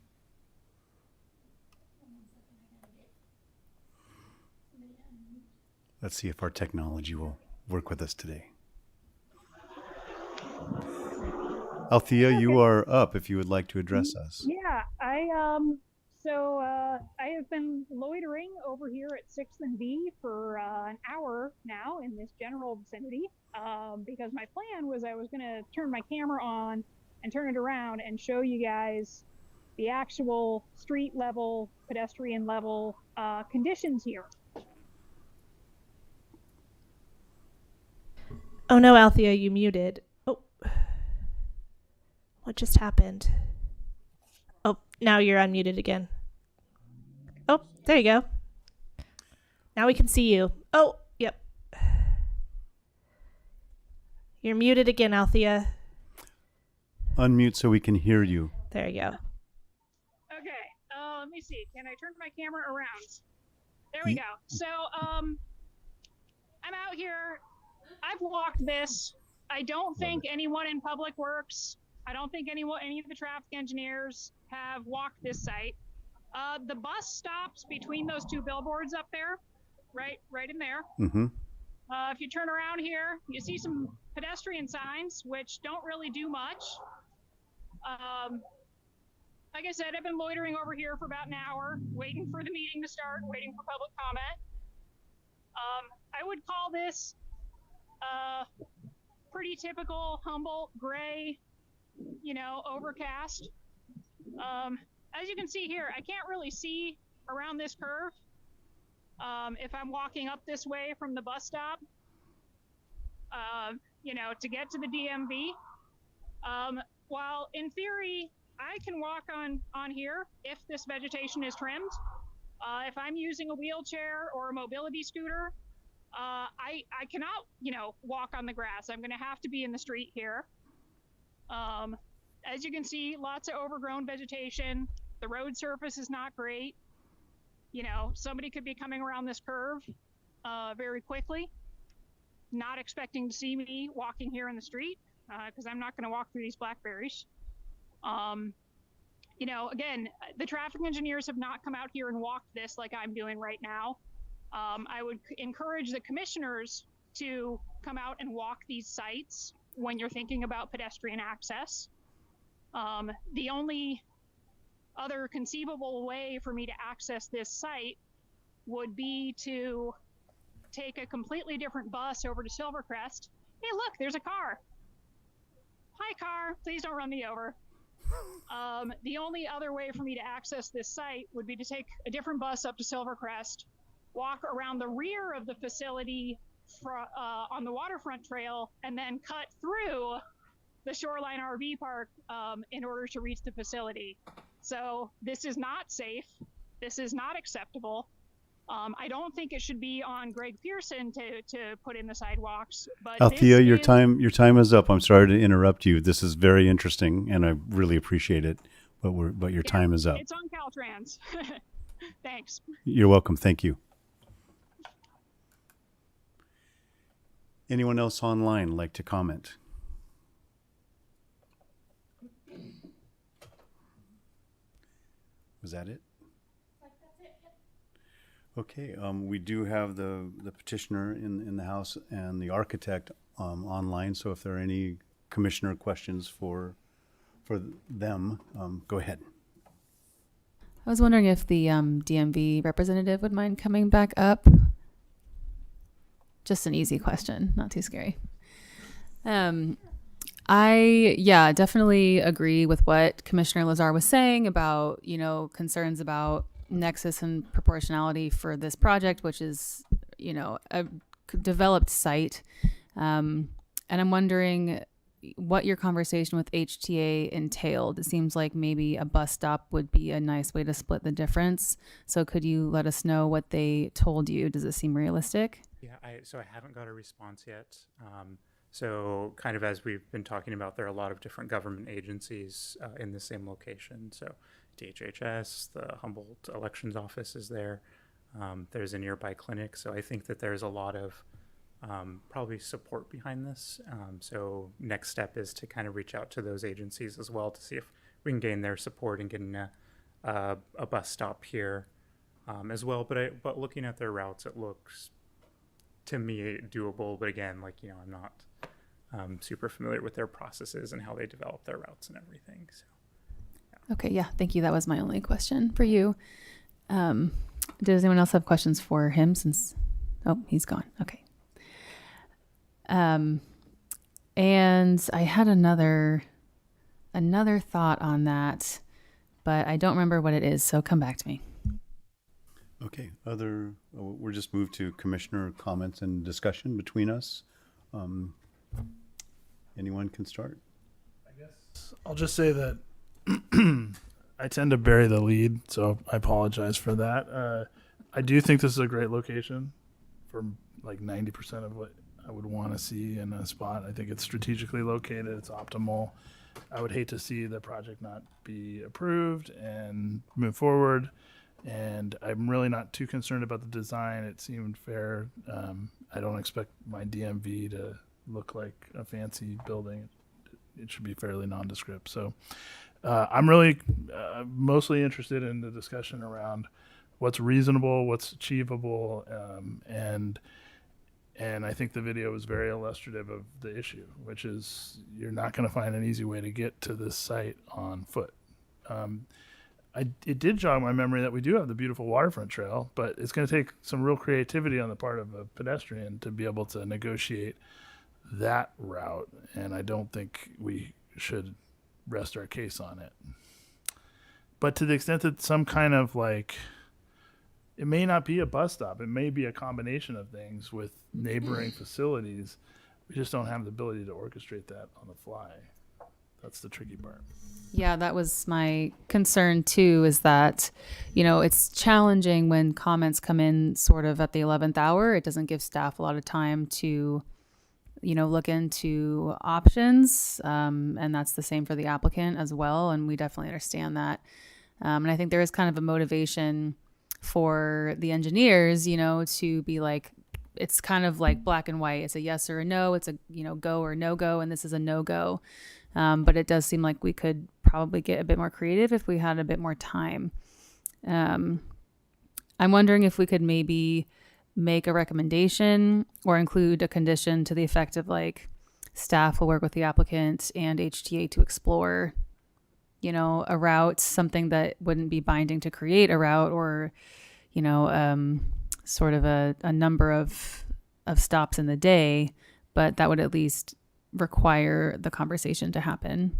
Let's see if our technology will work with us today. Althea, you are up if you would like to address us. Yeah, I have been loitering over here at 6th and B for an hour now in this general vicinity because my plan was I was going to turn my camera on and turn it around and show you guys the actual street level, pedestrian level conditions here. Oh no, Althea, you muted. Oh, what just happened? Oh, now you're unmuted again. Oh, there you go. Now we can see you. Oh, yep. You're muted again, Althea. Unmute so we can hear you. There you go. Okay, let me see. Can I turn my camera around? There we go. So, I'm out here. I've walked this. I don't think anyone in Public Works, I don't think any of the traffic engineers have walked this site. The bus stops between those two billboards up there, right in there. Mm-hmm. If you turn around here, you see some pedestrian signs, which don't really do much. Like I said, I've been loitering over here for about an hour, waiting for the meeting to start, waiting for public comment. I would call this pretty typical Humboldt gray, overcast. As you can see here, I can't really see around this curve if I'm walking up this way from the bus stop, to get to the DMV. While in theory, I can walk on here if this vegetation is trimmed. If I'm using a wheelchair or a mobility scooter, I cannot, walk on the grass. I'm going to have to be in the street here. As you can see, lots of overgrown vegetation. The road surface is not great. Somebody could be coming around this curve very quickly, not expecting to see me walking here in the street because I'm not going to walk through these blackberries. Again, the traffic engineers have not come out here and walked this like I'm doing right now. I would encourage the commissioners to come out and walk these sites when you're thinking about pedestrian access. The only other conceivable way for me to access this site would be to take a completely different bus over to Silvercrest. Hey, look, there's a car. Hi, car. Please don't run me over. The only other way for me to access this site would be to take a different bus up to Silvercrest, walk around the rear of the facility on the waterfront trail, and then cut through the Shoreline RV Park in order to reach the facility. So this is not safe. This is not acceptable. I don't think it should be on Greg Pearson to put in the sidewalks. But Althea, your time is up. I'm sorry to interrupt you. This is very interesting, and I really appreciate it. But your time is up. It's on Caltrans. Thanks. You're welcome. Thank you. Anyone else online like to comment? Was that it? Okay, we do have the petitioner in the House and the architect online, so if there are any commissioner questions for them, go ahead. I was wondering if the DMV representative would mind coming back up. Just an easy question, not too scary. I definitely agree with what Commissioner Lazar was saying about, concerns about nexus and proportionality for this project, which is, a developed site. And I'm wondering what your conversation with HTA entailed. It seems like maybe a bus stop would be a nice way to split the difference. So could you let us know what they told you? Does it seem realistic? Yeah, so I haven't got a response yet. So kind of as we've been talking about, there are a lot of different government agencies in the same location. So DHHS, the Humboldt Elections Office is there. There's a nearby clinic. So I think that there's a lot of probably support behind this. So next step is to kind of reach out to those agencies as well to see if we can gain their support in getting a bus stop here as well. But looking at their routes, it looks to me doable. But again, I'm not super familiar with their processes and how they develop their routes and everything. So. Okay, yeah, thank you. That was my only question for you. Does anyone else have questions for him since, he's gone. Okay. And I had another thought on that, but I don't remember what it is. So come back to me. Okay. We're just moved to commissioner comments and discussion between us. Anyone can start. I guess I'll just say that I tend to bury the lead, so I apologize for that. I do think this is a great location for like 90% of what I would want to see in a spot. I think it's strategically located. It's optimal. I would hate to see the project not be approved and move forward. And I'm really not too concerned about the design. It seemed fair. I don't expect my DMV to look like a fancy building. It should be fairly nondescript. So I'm really mostly interested in the discussion around what's reasonable, what's achievable, and I think the video was very illustrative of the issue, which is you're not going to find an easy way to get to this site on foot. It did jog my memory that we do have the beautiful waterfront trail, but it's going to take some real creativity on the part of a pedestrian to be able to negotiate that route, and I don't think we should rest our case on it. But to the extent that some kind of it may not be a bus stop, it may be a combination of things with neighboring facilities. We just don't have the ability to orchestrate that on the fly. That's the tricky part. Yeah, that was my concern too, is that, it's challenging when comments come in sort of at the 11th hour. It doesn't give staff a lot of time to, look into options. And that's the same for the applicant as well. And we definitely understand that. And I think there is kind of a motivation for the engineers, to be like, it's kind of like black and white. It's a yes or a no. It's a, go or no go. And this is a no go. But it does seem like we could probably get a bit more creative if we had a bit more time. I'm wondering if we could maybe make a recommendation or include a condition to the effect of staff will work with the applicant and HTA to explore, a route, something that wouldn't be binding to create a route or, sort of a number of stops in the day, but that would at least require the conversation to happen.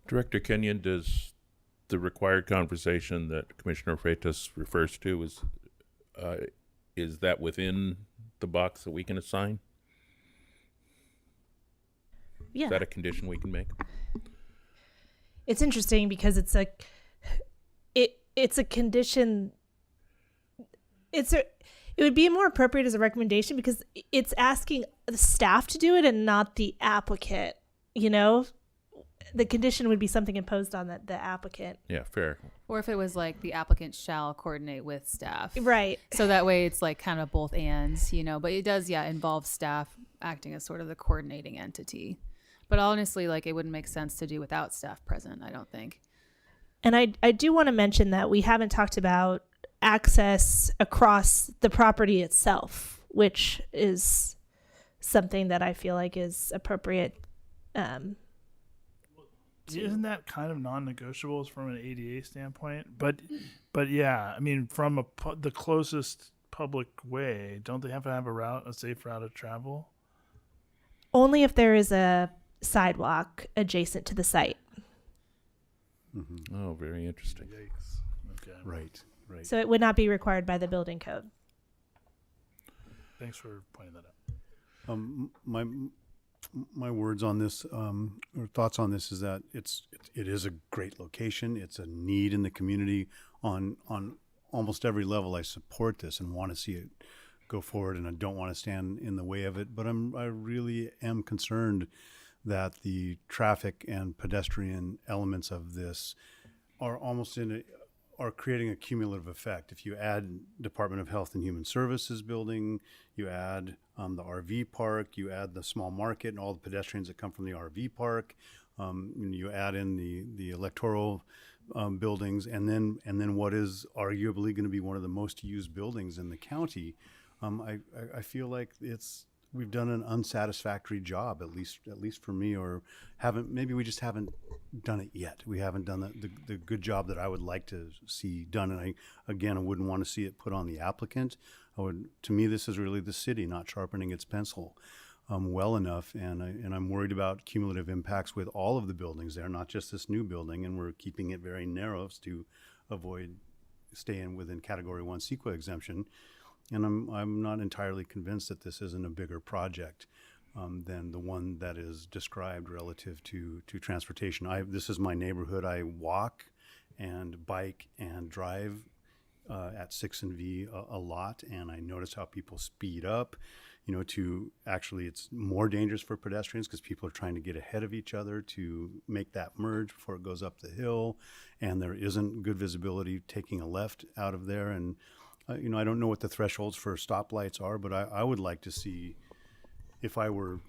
Director Kenyon, does the required conversation that Commissioner Freitas refers to is that within the box that we can assign? Yeah. Is that a condition we can make? It's interesting because it's a condition. It would be more appropriate as a recommendation because it's asking the staff to do it and not the applicant. The condition would be something imposed on the applicant. Yeah, fair. Or if it was the applicant shall coordinate with staff. Right. So that way it's kind of both ands, but it does, involve staff acting as sort of the coordinating entity. But honestly, it wouldn't make sense to do without staff present, I don't think. And I do want to mention that we haven't talked about access across the property itself, which is something that I feel like is appropriate Isn't that kind of non-negotiables from an ADA standpoint? But yeah, I mean, from the closest public way, don't they have to have a safe route of travel? Only if there is a sidewalk adjacent to the site. Oh, very interesting. Yikes. Okay. Right. So it would not be required by the building code. Thanks for pointing that out. My words on this, or thoughts on this, is that it is a great location. It's a need in the community on almost every level. I support this and want to see it go forward, and I don't want to stand in the way of it. But I really am concerned that the traffic and pedestrian elements of this are are creating a cumulative effect. If you add Department of Health and Human Services building, you add the RV park, you add the small market and all the pedestrians that come from the RV park, you add in the electoral buildings, and then what is arguably going to be one of the most used buildings in the county. I feel like we've done an unsatisfactory job, at least for me, or maybe we just haven't done it yet. We haven't done the good job that I would like to see done. And I wouldn't want to see it put on the applicant. To me, this is really the city not sharpening its pencil well enough. And I'm worried about cumulative impacts with all of the buildings there, not just this new building. And we're keeping it very narrow to avoid staying within Category 1 CEQA exemption. And I'm not entirely convinced that this isn't a bigger project than the one that is described relative to transportation. This is my neighborhood. I walk and bike and drive at 6 and V a lot, and I notice how people speed up. It's more dangerous for pedestrians because people are trying to get ahead of each other to make that merge before it goes up the hill, and there isn't good visibility taking a left out of there. And I don't know what the thresholds for stoplights are, but I would like to see, if I were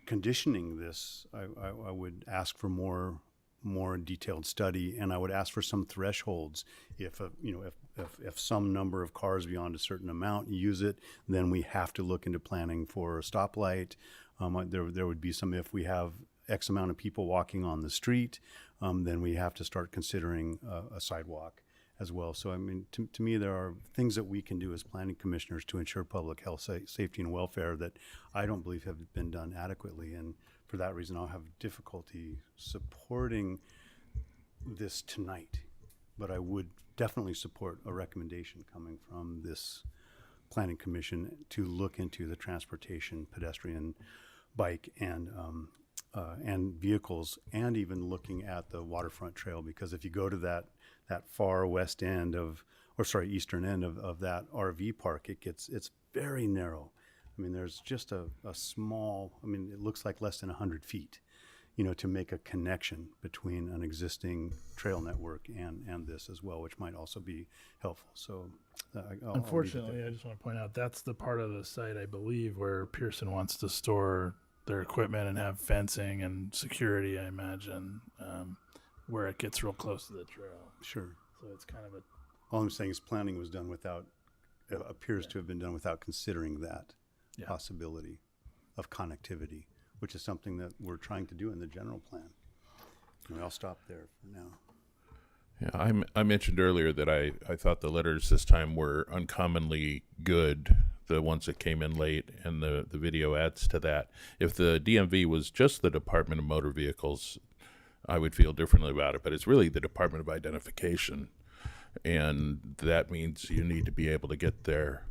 conditioning this, I would ask for more detailed study, and I would ask for some thresholds. If some number of cars beyond a certain amount use it, then we have to look into planning for a stoplight. There would be some, if we have X amount of people walking on the street, then we have to start considering a sidewalk as well. So, I mean, to me, there are things that we can do as planning commissioners to ensure public health, safety, and welfare that I don't believe have been done adequately. And for that reason, I'll have difficulty supporting this tonight. But I would definitely support a recommendation coming from this planning commission to look into the transportation, pedestrian, bike, and vehicles, and even looking at the waterfront trail. Because if you go to that far west end eastern end of that RV park, it's very narrow. I mean, there's just a small, it looks like less than 100 feet, to make a connection between an existing trail network and this as well, which might also be helpful. So unfortunately, I just want to point out that's the part of the site, I believe, where Pearson wants to store their equipment and have fencing and security, I imagine, where it gets real close to the trail. Sure. So it's kind of all I'm saying is planning was done appears to have been done without considering that possibility of connectivity, which is something that we're trying to do in the general plan. And I'll stop there for now. Yeah, I mentioned earlier that I thought the letters this time were uncommonly good, the ones that came in late, and the video adds to that. If the DMV was just the Department of Motor Vehicles, I would feel differently about it, but it's really the Department of Identification, and that means you need to be able to get there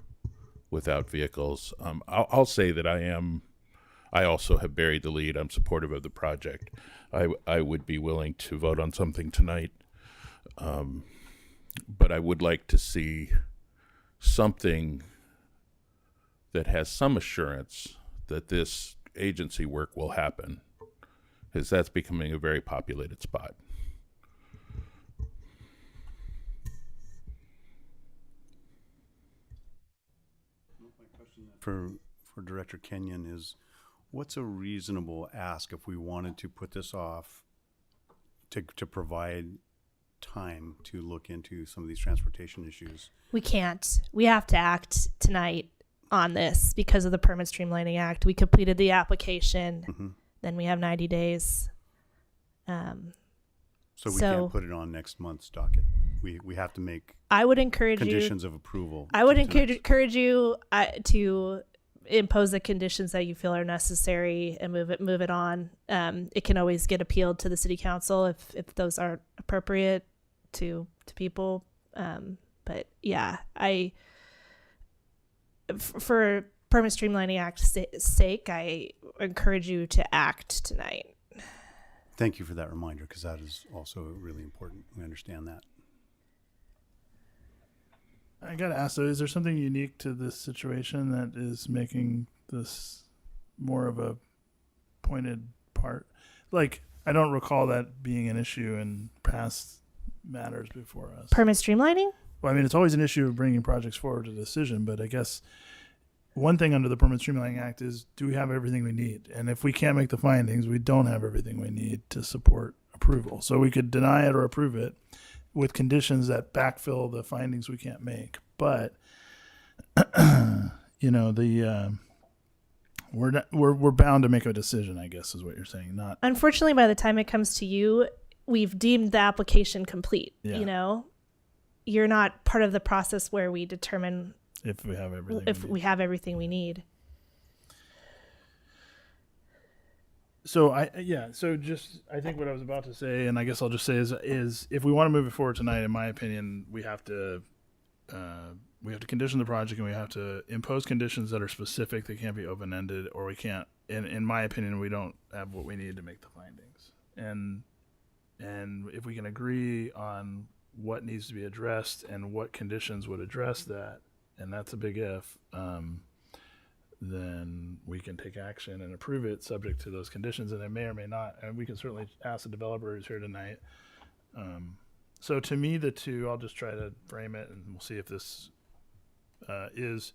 without vehicles. I'll say that I also have buried the lead. I'm supportive of the project. I would be willing to vote on something tonight, but I would like to see something that has some assurance that this agency work will happen, because that's becoming a very populated spot. My question for Director Kenyon is, what's a reasonable ask if we wanted to put this off to provide time to look into some of these transportation issues? We can't. We have to act tonight on this because of the Permit Streamlining Act. We completed the application. then we have 90 days. So we can't put it on next month's docket. We have to make I would encourage conditions of approval. I would tonight. encourage you to impose the conditions that you feel are necessary and move it on. It can always get appealed to the city council if those aren't appropriate to people. But yeah, for Permit Streamlining Act's sake, I encourage you to act tonight. Thank you for that reminder, because that is also really important. We understand that. I gotta ask though, is there something unique to this situation that is making this more of a pointed part? Like, I don't recall that being an issue in past matters before us. Permit streamlining? Well, I mean, it's always an issue of bringing projects forward to decision, but I guess one thing under the Permit Streamlining Act is, do we have everything we need? And if we can't make the findings, we don't have everything we need to support approval. So we could deny it or approve it with conditions that backfill the findings we can't make. But you know, we're bound to make a decision, I guess, is what you're saying. Not unfortunately, by the time it comes to you, we've deemed the application complete. Yeah. You know, you're not part of the process where we determine if we have everything. We have everything we need. So I think what I was about to say, and I guess I'll just say is if we want to move it forward tonight, in my opinion, we have to condition the project, and we have to impose conditions that are specific. They can't be open-ended, or we can't. In my opinion, we don't have what we need to make the findings. And if we can agree on what needs to be addressed and what conditions would address that, and that's a big if, then we can take action and approve it subject to those conditions, and it may or may not. And we can certainly ask the developer who's here tonight. So to me, the two, I'll just try to frame it, and we'll see if this is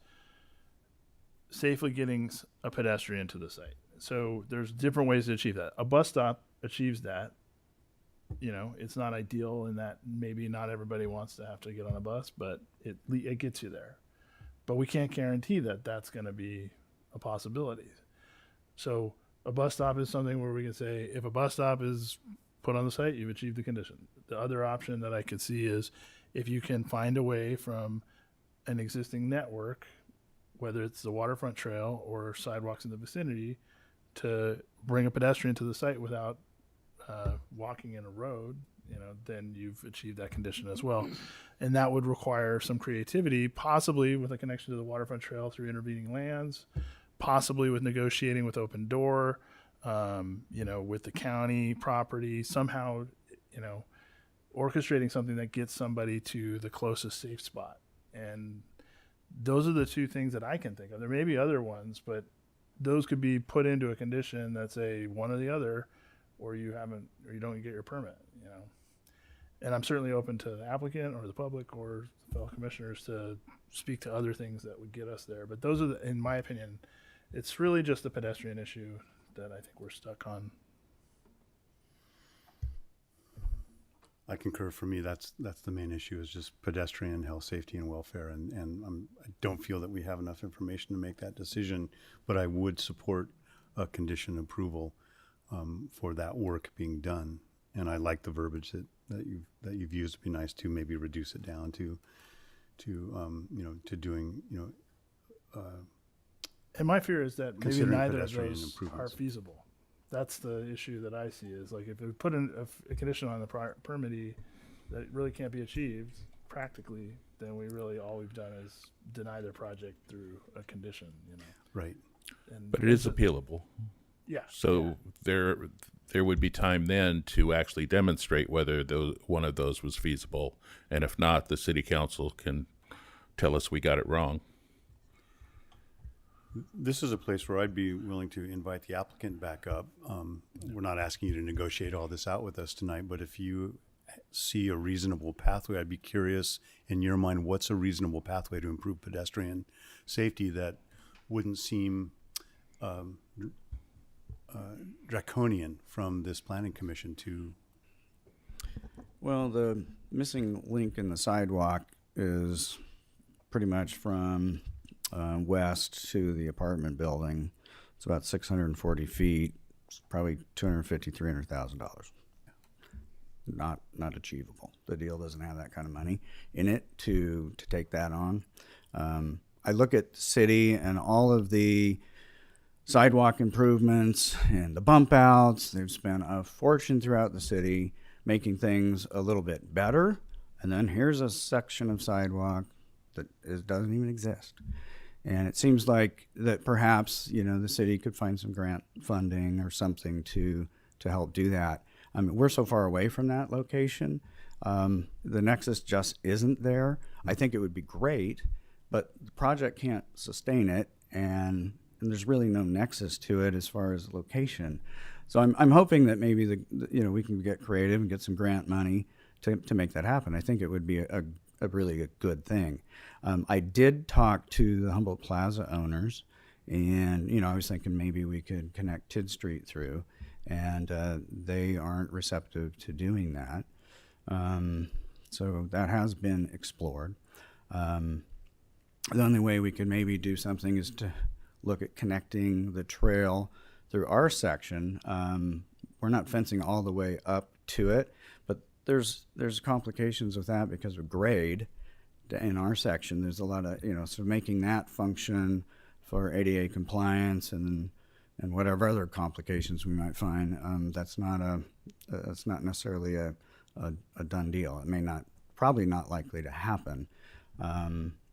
safely getting a pedestrian to the site. So there's different ways to achieve that. A bus stop achieves that. You know, it's not ideal in that maybe not everybody wants to have to get on a bus, but it gets you there. But we can't guarantee that that's going to be a possibility. So a bus stop is something where we can say, if a bus stop is put on the site, you've achieved the condition. The other option that I could see is if you can find a way from an existing network, whether it's the waterfront trail or sidewalks in the vicinity, to bring a pedestrian to the site without walking in a road, you know, then you've achieved that condition as well. And that would require some creativity, possibly with a connection to the waterfront trail through intervening lands, possibly with negotiating with Open Door, you know, with the county property, somehow, you know, orchestrating something that gets somebody to the closest safe spot. And those are the two things that I can think of. There may be other ones, but those could be put into a condition that say one or the other, or you don't get your permit, you know. And I'm certainly open to the applicant or the public or fellow commissioners to speak to other things that would get us there. But those are, in my opinion, it's really just the pedestrian issue that I think we're stuck on. I concur. For me, that's the main issue, is just pedestrian health, safety, and welfare. And I don't feel that we have enough information to make that decision, but I would support a condition approval for that work being done. And I like the verbiage that you've used. It'd be nice to maybe reduce it down to doing, you know. And my fear is that maybe considering neither of pedestrian those improvements are feasible. That's the issue that I see, is like if we put in a condition on the permittee that really can't be achieved practically, then all we've done is deny their project through a condition, you know. Right. But it is appealable. Yeah. So there would be time then to actually demonstrate whether one of those was feasible, and if not, the city council can tell us we got it wrong. This is a place where I'd be willing to invite the applicant back up. We're not asking you to negotiate all this out with us tonight, but if you see a reasonable pathway, I'd be curious, in your mind, what's a reasonable pathway to improve pedestrian safety that wouldn't seem draconian from this planning commission to? Well, the missing link in the sidewalk is pretty much from west to the apartment building. It's about 640 feet. probably $250,000-$300,000. Not achievable. The deal doesn't have that kind of money in it to take that on. I look at the city and all of the sidewalk improvements and the bump outs. They've spent a fortune throughout the city making things a little bit better. And then here's a section of sidewalk that doesn't even exist. And it seems like that perhaps, the city could find some grant funding or something to help do that. I mean, we're so far away from that location. The nexus just isn't there. I think it would be great, but the project can't sustain it, and there's really no nexus to it as far as location. So I'm hoping that maybe we can get creative and get some grant money to make that happen. I think it would be a really good thing. I did talk to the Humboldt Plaza owners, and I was thinking maybe we could connect Tid Street through, and they aren't receptive to doing that. So that has been explored. The only way we could maybe do something is to look at connecting the trail through our section. We're not fencing all the way up to it, but there's complications with that because of grade in our section. There's a lot of, so making that function for ADA compliance and whatever other complications we might find, that's not necessarily a done deal. It probably not likely to happen.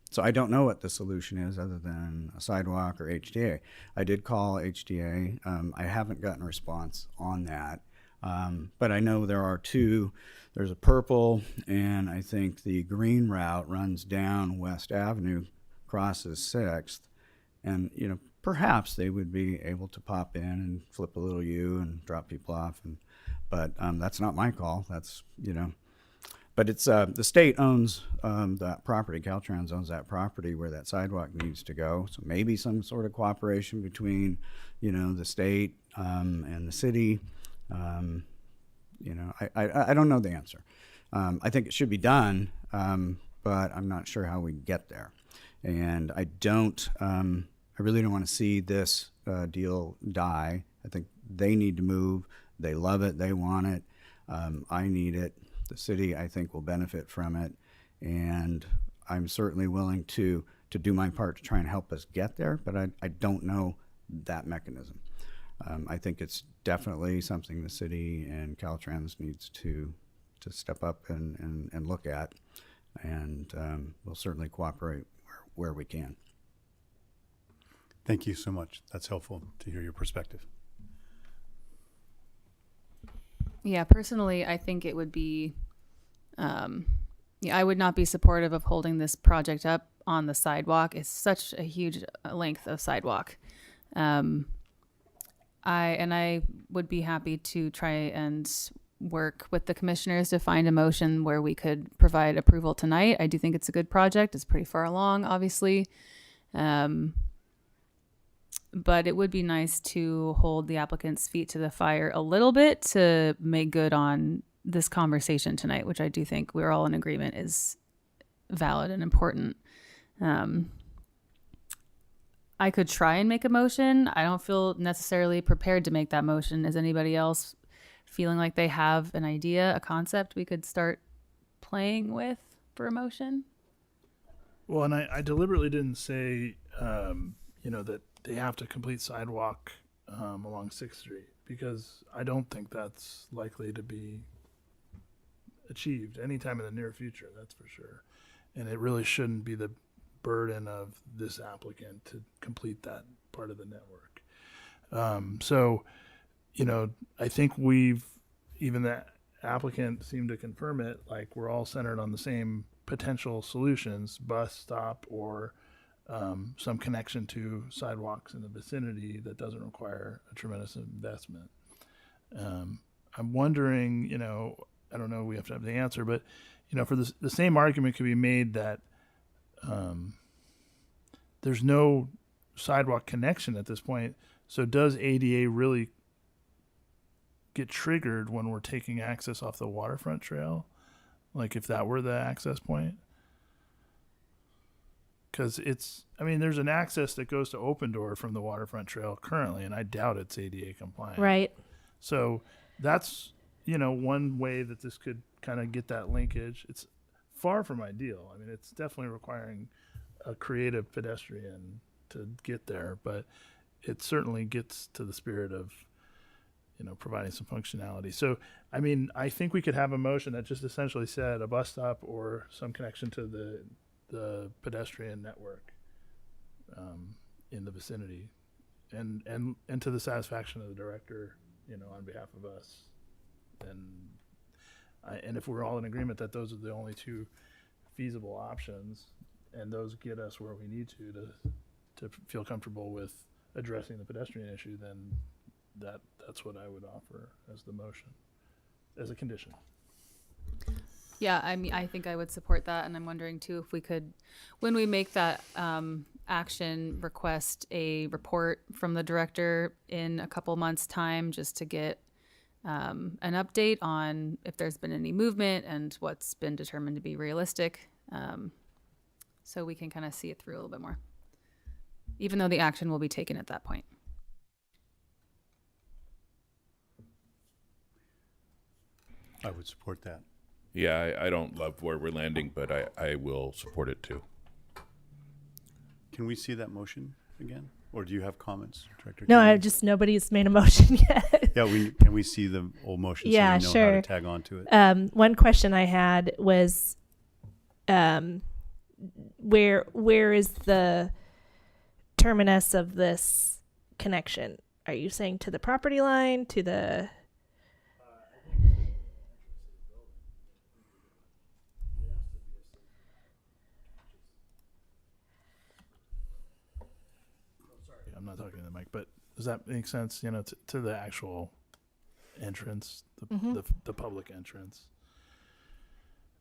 So I don't know what the solution is other than a sidewalk or HDA. I did call HDA. I haven't gotten a response on that. But I know there are two. There's a purple, and I think the green route runs down West Avenue, crosses 6th. And, perhaps they would be able to pop in and flip a little U and drop people off. But that's not my call. That's, But it's the state owns that property. Caltrans owns that property where that sidewalk needs to go. So maybe some sort of cooperation between, the state and the city. I don't know the answer. I think it should be done, but I'm not sure how we get there. And I really don't want to see this deal die. I think they need to move. They love it. They want it. I need it. The city, I think, will benefit from it, and I'm certainly willing to do my part to try and help us get there, but I don't know that mechanism. I think it's definitely something the city and Caltrans needs to step up and look at, and we'll certainly cooperate where we can. Thank you so much. That's helpful to hear your perspective. Yeah, personally, I think it would be, I would not be supportive of holding this project up on the sidewalk. It's such a huge length of sidewalk. I would be happy to try and work with the commissioners to find a motion where we could provide approval tonight. I do think it's a good project. It's pretty far along, obviously. But it would be nice to hold the applicant's feet to the fire a little bit to make good on this conversation tonight, which I do think we're all in agreement is valid and important. I could try and make a motion. I don't feel necessarily prepared to make that motion. Is anybody else feeling like they have an idea, a concept we could start playing with for a motion? Well, and I deliberately didn't say, that they have to complete sidewalk along 6th Street, because I don't think that's likely to be achieved anytime in the near future, that's for sure. And it really shouldn't be the burden of this applicant to complete that part of the network. I think even the applicant seemed to confirm it, like we're all centered on the same potential solutions, bus stop or some connection to sidewalks in the vicinity that doesn't require a tremendous investment. I'm wondering, I don't know, we have to have the answer, but, for the same argument could be made that there's no sidewalk connection at this point. So does ADA really get triggered when we're taking access off the waterfront trail? Like if that were the access point? because there's an access that goes to Open Door from the waterfront trail currently, and I doubt it's ADA compliant. Right. So that's, one way that this could kind of get that linkage. It's far from ideal. I mean, it's definitely requiring a creative pedestrian to get there, but it certainly gets to the spirit of, providing some functionality. So, I think we could have a motion that just essentially said a bus stop or some connection to the pedestrian network in the vicinity, and to the satisfaction of the director, on behalf of us. And if we're all in agreement that those are the only two feasible options, and those get us where we need to feel comfortable with addressing the pedestrian issue, then that's what I would offer as the motion, as a condition. Yeah, I think I would support that, and I'm wondering too if we could, when we make that action, request a report from the director in a couple months' time, just to get an update on if there's been any movement and what's been determined to be realistic, so we can kind of see it through a little bit more, even though the action will be taken at that point. I would support that. Yeah, I don't love where we're landing, but I will support it too. Can we see that motion again? Or do you have comments, Director? No, Kennedy? nobody's made a motion yet. Yeah, can we see the old motion Yeah, so we know how sure. to tag on to it? One question I had was, where is the terminus of this connection? Are you saying to the property line, to the? I'm not talking to the mic, but does that make sense? To the actual entrance, the public entrance.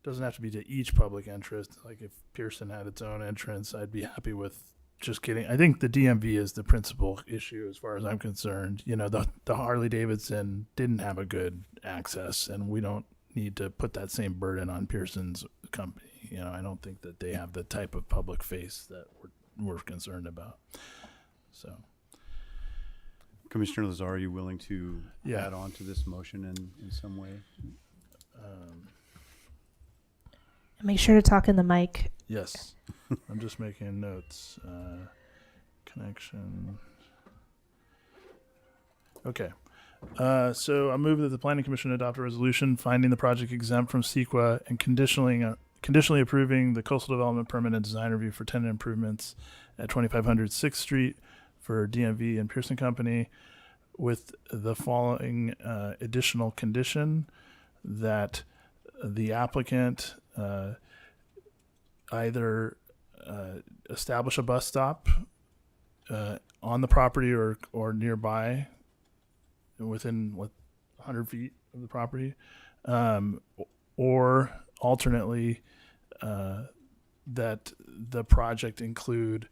Doesn't have to be to each public entrance. Like if Pearson had its own entrance, I'd be happy with just getting. I think the DMV is the principal issue as far as I'm concerned. The Harley Davidson didn't have a good access, and we don't need to put that same burden on Pearson's company. I don't think that they have the type of public face that we're concerned about. So, Commissioner Lazar, are you willing to Yeah. add on to this motion in some way? Make sure to talk in the mic. Yes, I'm just making notes. Connection. Okay. So I move that the Planning Commission adopt a resolution finding the project exempt from CEQA and conditionally approving the coastal development permit and design review for tenant improvements at 2500 6th Street for DMV and Pearson Company, with the following additional condition: that the applicant either establish a bus stop on the property or nearby, within 100 feet of the property, or alternately that the project include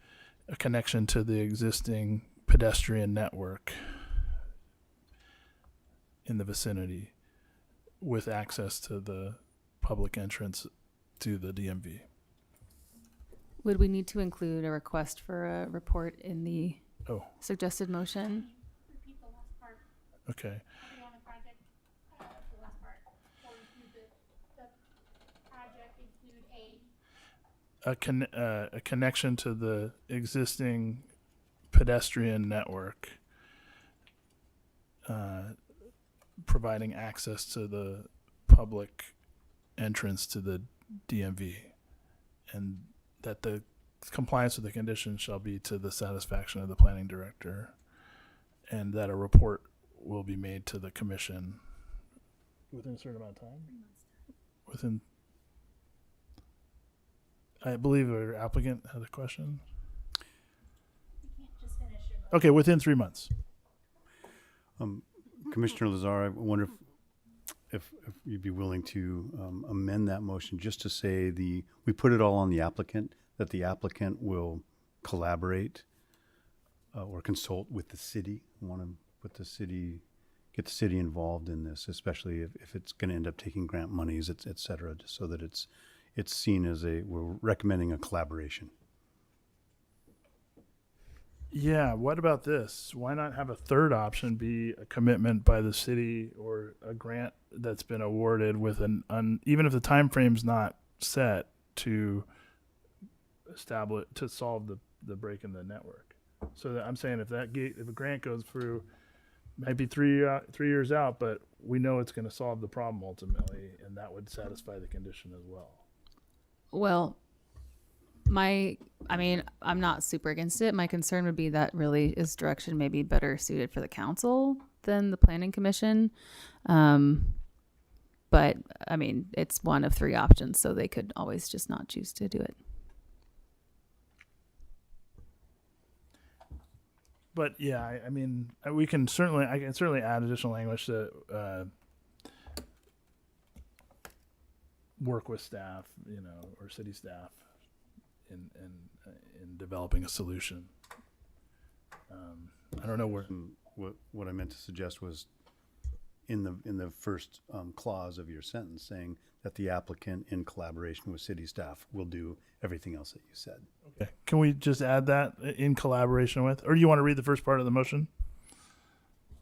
a connection to the existing pedestrian network in the vicinity with access to the public entrance to the DMV. Would we need to include a request for a report in the Oh, suggested motion? Repeat the last part. okay. On the project, the last part. Or include the project include A connection to the existing pedestrian network, providing access to the public entrance to the DMV, and that the compliance with the conditions shall be to the satisfaction of the planning director, and that a report will be made to the commission within a certain amount of time. I believe our applicant had a question. Okay, within 3 months. Commissioner Lazar, I wonder if you'd be willing to amend that motion just to say we put it all on the applicant, that the applicant will collaborate or consult with the city. We want to put get the city involved in this, especially if it's going to end up taking grant monies, et cetera, just so that it's seen as we're recommending a collaboration. Yeah, what about this? Why not have a third option be a commitment by the city or a grant that's been awarded with even if the time frame's not set, to solve the break in the network. So that I'm saying if a grant goes through, might be 3 years out, but we know it's going to solve the problem ultimately, and that would satisfy the condition as well. Well, I'm not super against it. My concern would be that really is direction maybe better suited for the council than the planning commission. But I mean, it's one of 3 options, so they could always just not choose to do it. But yeah, I mean, I can certainly add additional language to work with staff, or city staff in developing a solution. I don't know where. What I meant to suggest was in the first clause of your sentence, saying that the applicant, in collaboration with city staff, will do everything else that you said. Okay. Can we just add that in collaboration with, or do you want to read the first part of the motion?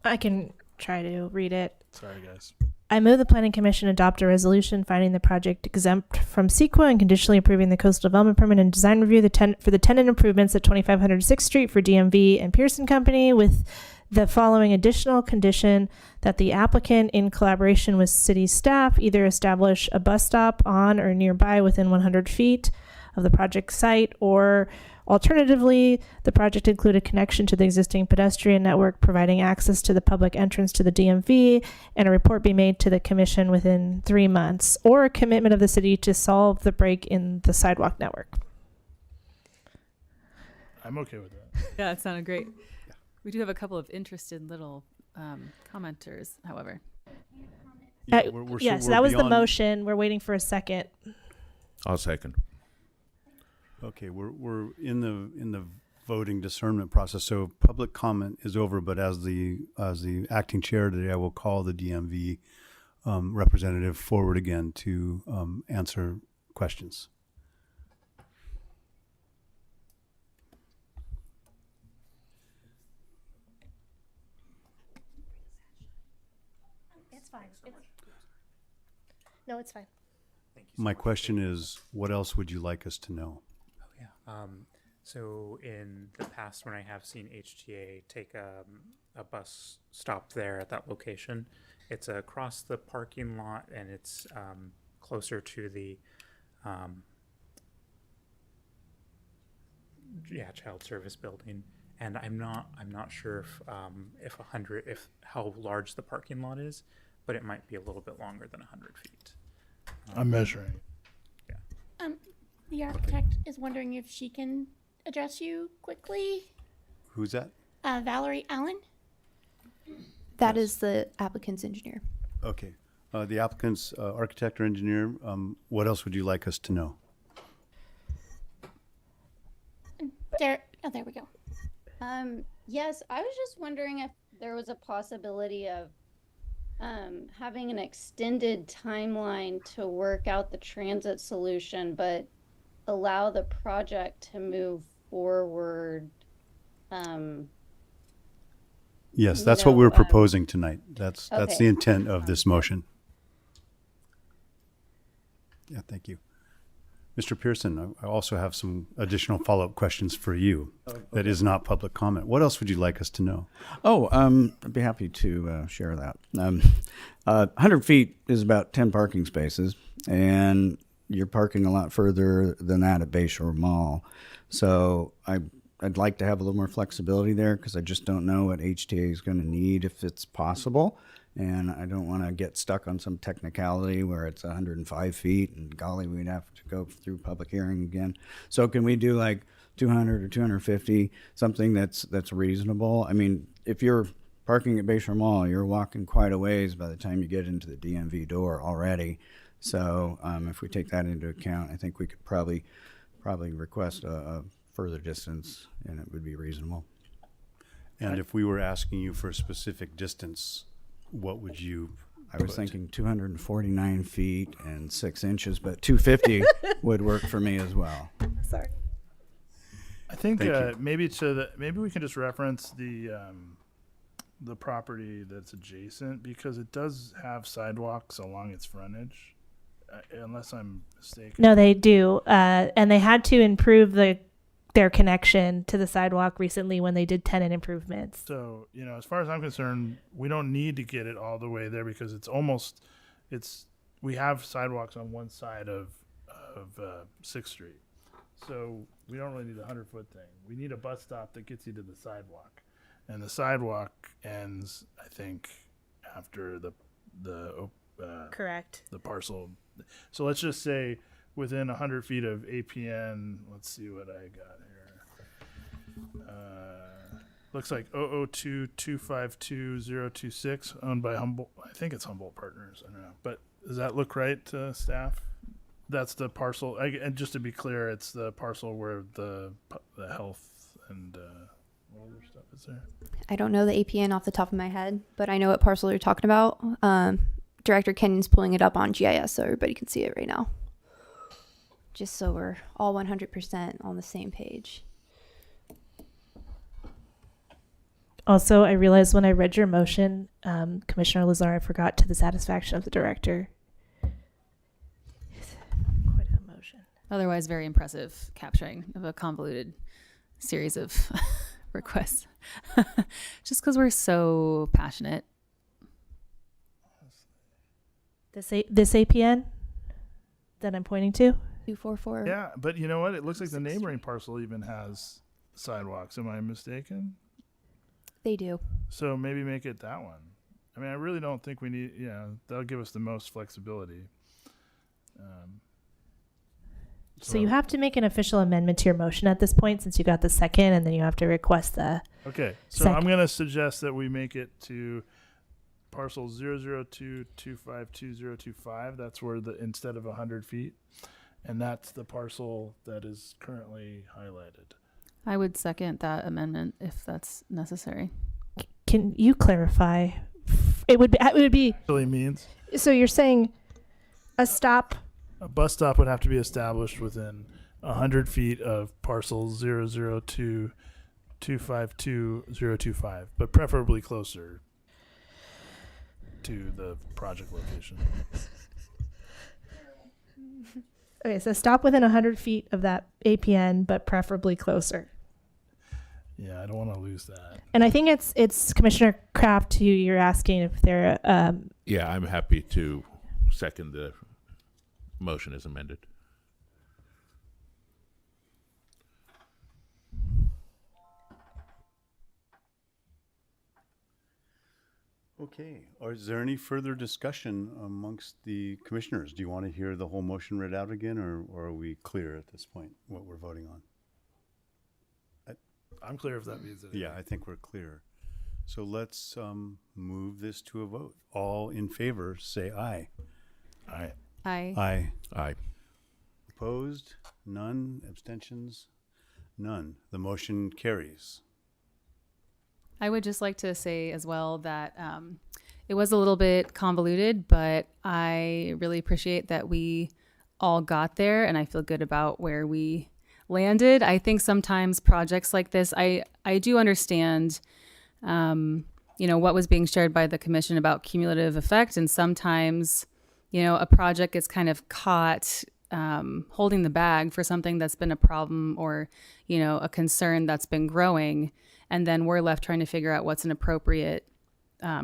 I can try to read it. Sorry, guys. I move the Planning Commission adopt a resolution finding the project exempt from CEQA and conditionally approving the coastal development permit and design review for the tenant improvements at 2500 6th Street for DMV and Pearson Company, with the following additional condition: that the applicant, in collaboration with city staff, either establish a bus stop on or nearby within 100 feet of the project site, or alternatively, the project include a connection to the existing pedestrian network, providing access to the public entrance to the DMV, and a report be made to the commission within 3 months, or a commitment of the city to solve the break in the sidewalk network. I'm okay with that. Yeah, it sounded great. We do have a couple of interested little commenters, however. Yes, that was the motion. We're waiting for a second. I'll second. Okay, we're in the voting discernment process, so public comment is over. But as the acting chair today, I will call the DMV representative forward again to answer questions. It's fine. No, it's fine. My question is, what else would you like us to know? Oh yeah. So in the past, when I have seen HTA take a bus stop there at that location, it's across the parking lot, and it's closer to the child service building. And I'm not sure if how large the parking lot is, but it might be a little bit longer than 100 feet. I'm measuring. Yeah. The architect is wondering if she can address you quickly. Who's that? Valerie Allen. That is the applicant's engineer. Okay. The applicant's architect or engineer, what else would you like us to know? There we go. Yes, I was just wondering if there was a possibility of having an extended timeline to work out the transit solution, but allow the project to move forward. Yes, that's what we're proposing tonight. That's the intent of this motion. Yeah, thank you. Mr. Pearson, I also have some additional follow-up questions for you. That is not public comment. What else would you like us to know? I'd be happy to share that. 100 feet is about 10 parking spaces, and you're parking a lot further than that at Bayshore Mall. So I'd like to have a little more flexibility there, because I just don't know what HTA is going to need if it's possible. And I don't want to get stuck on some technicality where it's 105 feet and golly, we'd have to go through public hearing again. So can we do like 200 or 250, something that's reasonable? I mean, if you're parking at Bayshore Mall, you're walking quite a ways by the time you get into the DMV door already. So if we take that into account, I think we could probably request a further distance, and it would be reasonable. And if we were asking you for a specific distance, what would you I was thinking 249 feet and 6 inches, but 250 would work for me as well. Sorry. I think Thank you. maybe we can just reference the property that's adjacent, because it does have sidewalks along its frontage, unless I'm mistaken. No, they do. And they had to improve their connection to the sidewalk recently when they did tenant improvements. So, as far as I'm concerned, we don't need to get it all the way there, because we have sidewalks on one side of 6th Street. So we don't really need a 100-foot thing. We need a bus stop that gets you to the sidewalk. And the sidewalk ends, I think, after the Correct. the parcel. So let's just say within 100 feet of APN. Let's see what I got here. Looks like 002252026, owned by Humboldt. I think it's Humboldt Partners. I don't know, but does that look right to staff? That's the parcel. And just to be clear, it's the parcel where the health and what other stuff is there? I don't know the APN off the top of my head, but I know what parcel you're talking about. Director Kenyon's pulling it up on GIS so everybody can see it right now. Just so we're all 100% on the same page. Also, I realized when I read your motion, Commissioner Lazar, I forgot to the satisfaction of the director. Quite a motion. Otherwise, very impressive capturing of a convoluted series of requests. Just because we're so passionate. This APN that I'm pointing to? 244. Yeah, but you know what? It looks like the neighboring parcel even has sidewalks. Am I mistaken? They do. So maybe make it that one. I mean, I really don't think we need, that'll give us the most flexibility. So you have to make an official amendment to your motion at this point, since you got the second, and then you have to request the Okay, so I'm going to suggest that we make it to parcel 002252025. That's where instead of 100 feet, and that's the parcel that is currently highlighted. I would second that amendment if that's necessary. Can you clarify? It would be Really means so you're saying a stop. a bus stop would have to be established within 100 feet of parcel 002252025, but preferably closer to the project location. Okay, so stop within 100 feet of that APN, but preferably closer. Yeah, I don't want to lose that. And I think it's Commissioner Kraft who you're asking if they're Yeah, I'm happy to second the motion as amended. Okay, or is there any further discussion amongst the commissioners? Do you want to hear the whole motion read out again, or are we clear at this point what we're voting on? I'm clear if that means it. Yeah, I think we're clear. So let's move this to a vote. All in favor, say aye. Aye. Aye. Aye. Aye. Opposed? None. Abstentions? None. The motion carries. I would just like to say as well that it was a little bit convoluted, but I really appreciate that we all got there, and I feel good about where we landed. I think sometimes projects like this, I do understand, what was being shared by the commission about cumulative effect, and sometimes, a project gets kind of caught holding the bag for something that's been a problem or, a concern that's been growing. And then we're left trying to figure out what's an appropriate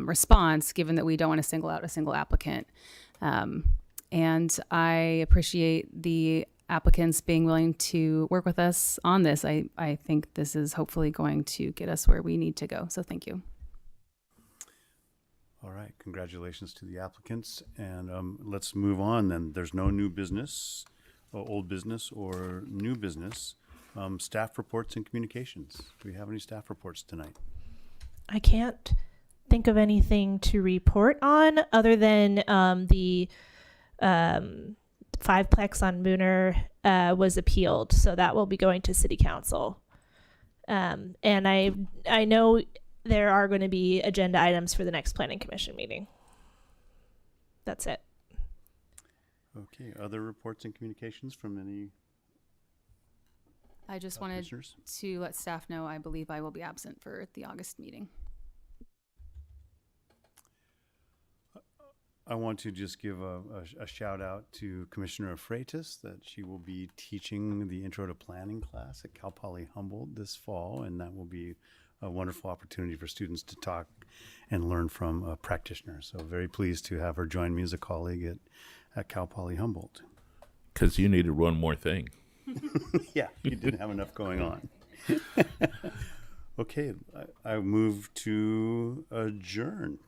response, given that we don't want to single out a single applicant. And I appreciate the applicants being willing to work with us on this. I think this is hopefully going to get us where we need to go. So thank you. All right, congratulations to the applicants. And let's move on then. There's no new business, old business, or new business. Staff reports and communications. Do we have any staff reports tonight? I can't think of anything to report on other than the fiveplex on Mooner was appealed, so that will be going to City Council. And I know there are going to be agenda items for the next Planning Commission meeting. That's it. Okay, other reports and communications from any? I just wanted Commissioners? to let staff know I believe I will be absent for the August meeting. I want to just give a shout out to Commissioner Freitas that she will be teaching the Intro to Planning class at Cal Poly Humboldt this fall, and that will be a wonderful opportunity for students to talk and learn from a practitioner. So very pleased to have her join me as a colleague at Cal Poly Humboldt. Because you needed one more thing. Yeah, you didn't have enough going on. Okay, I move to adjourn.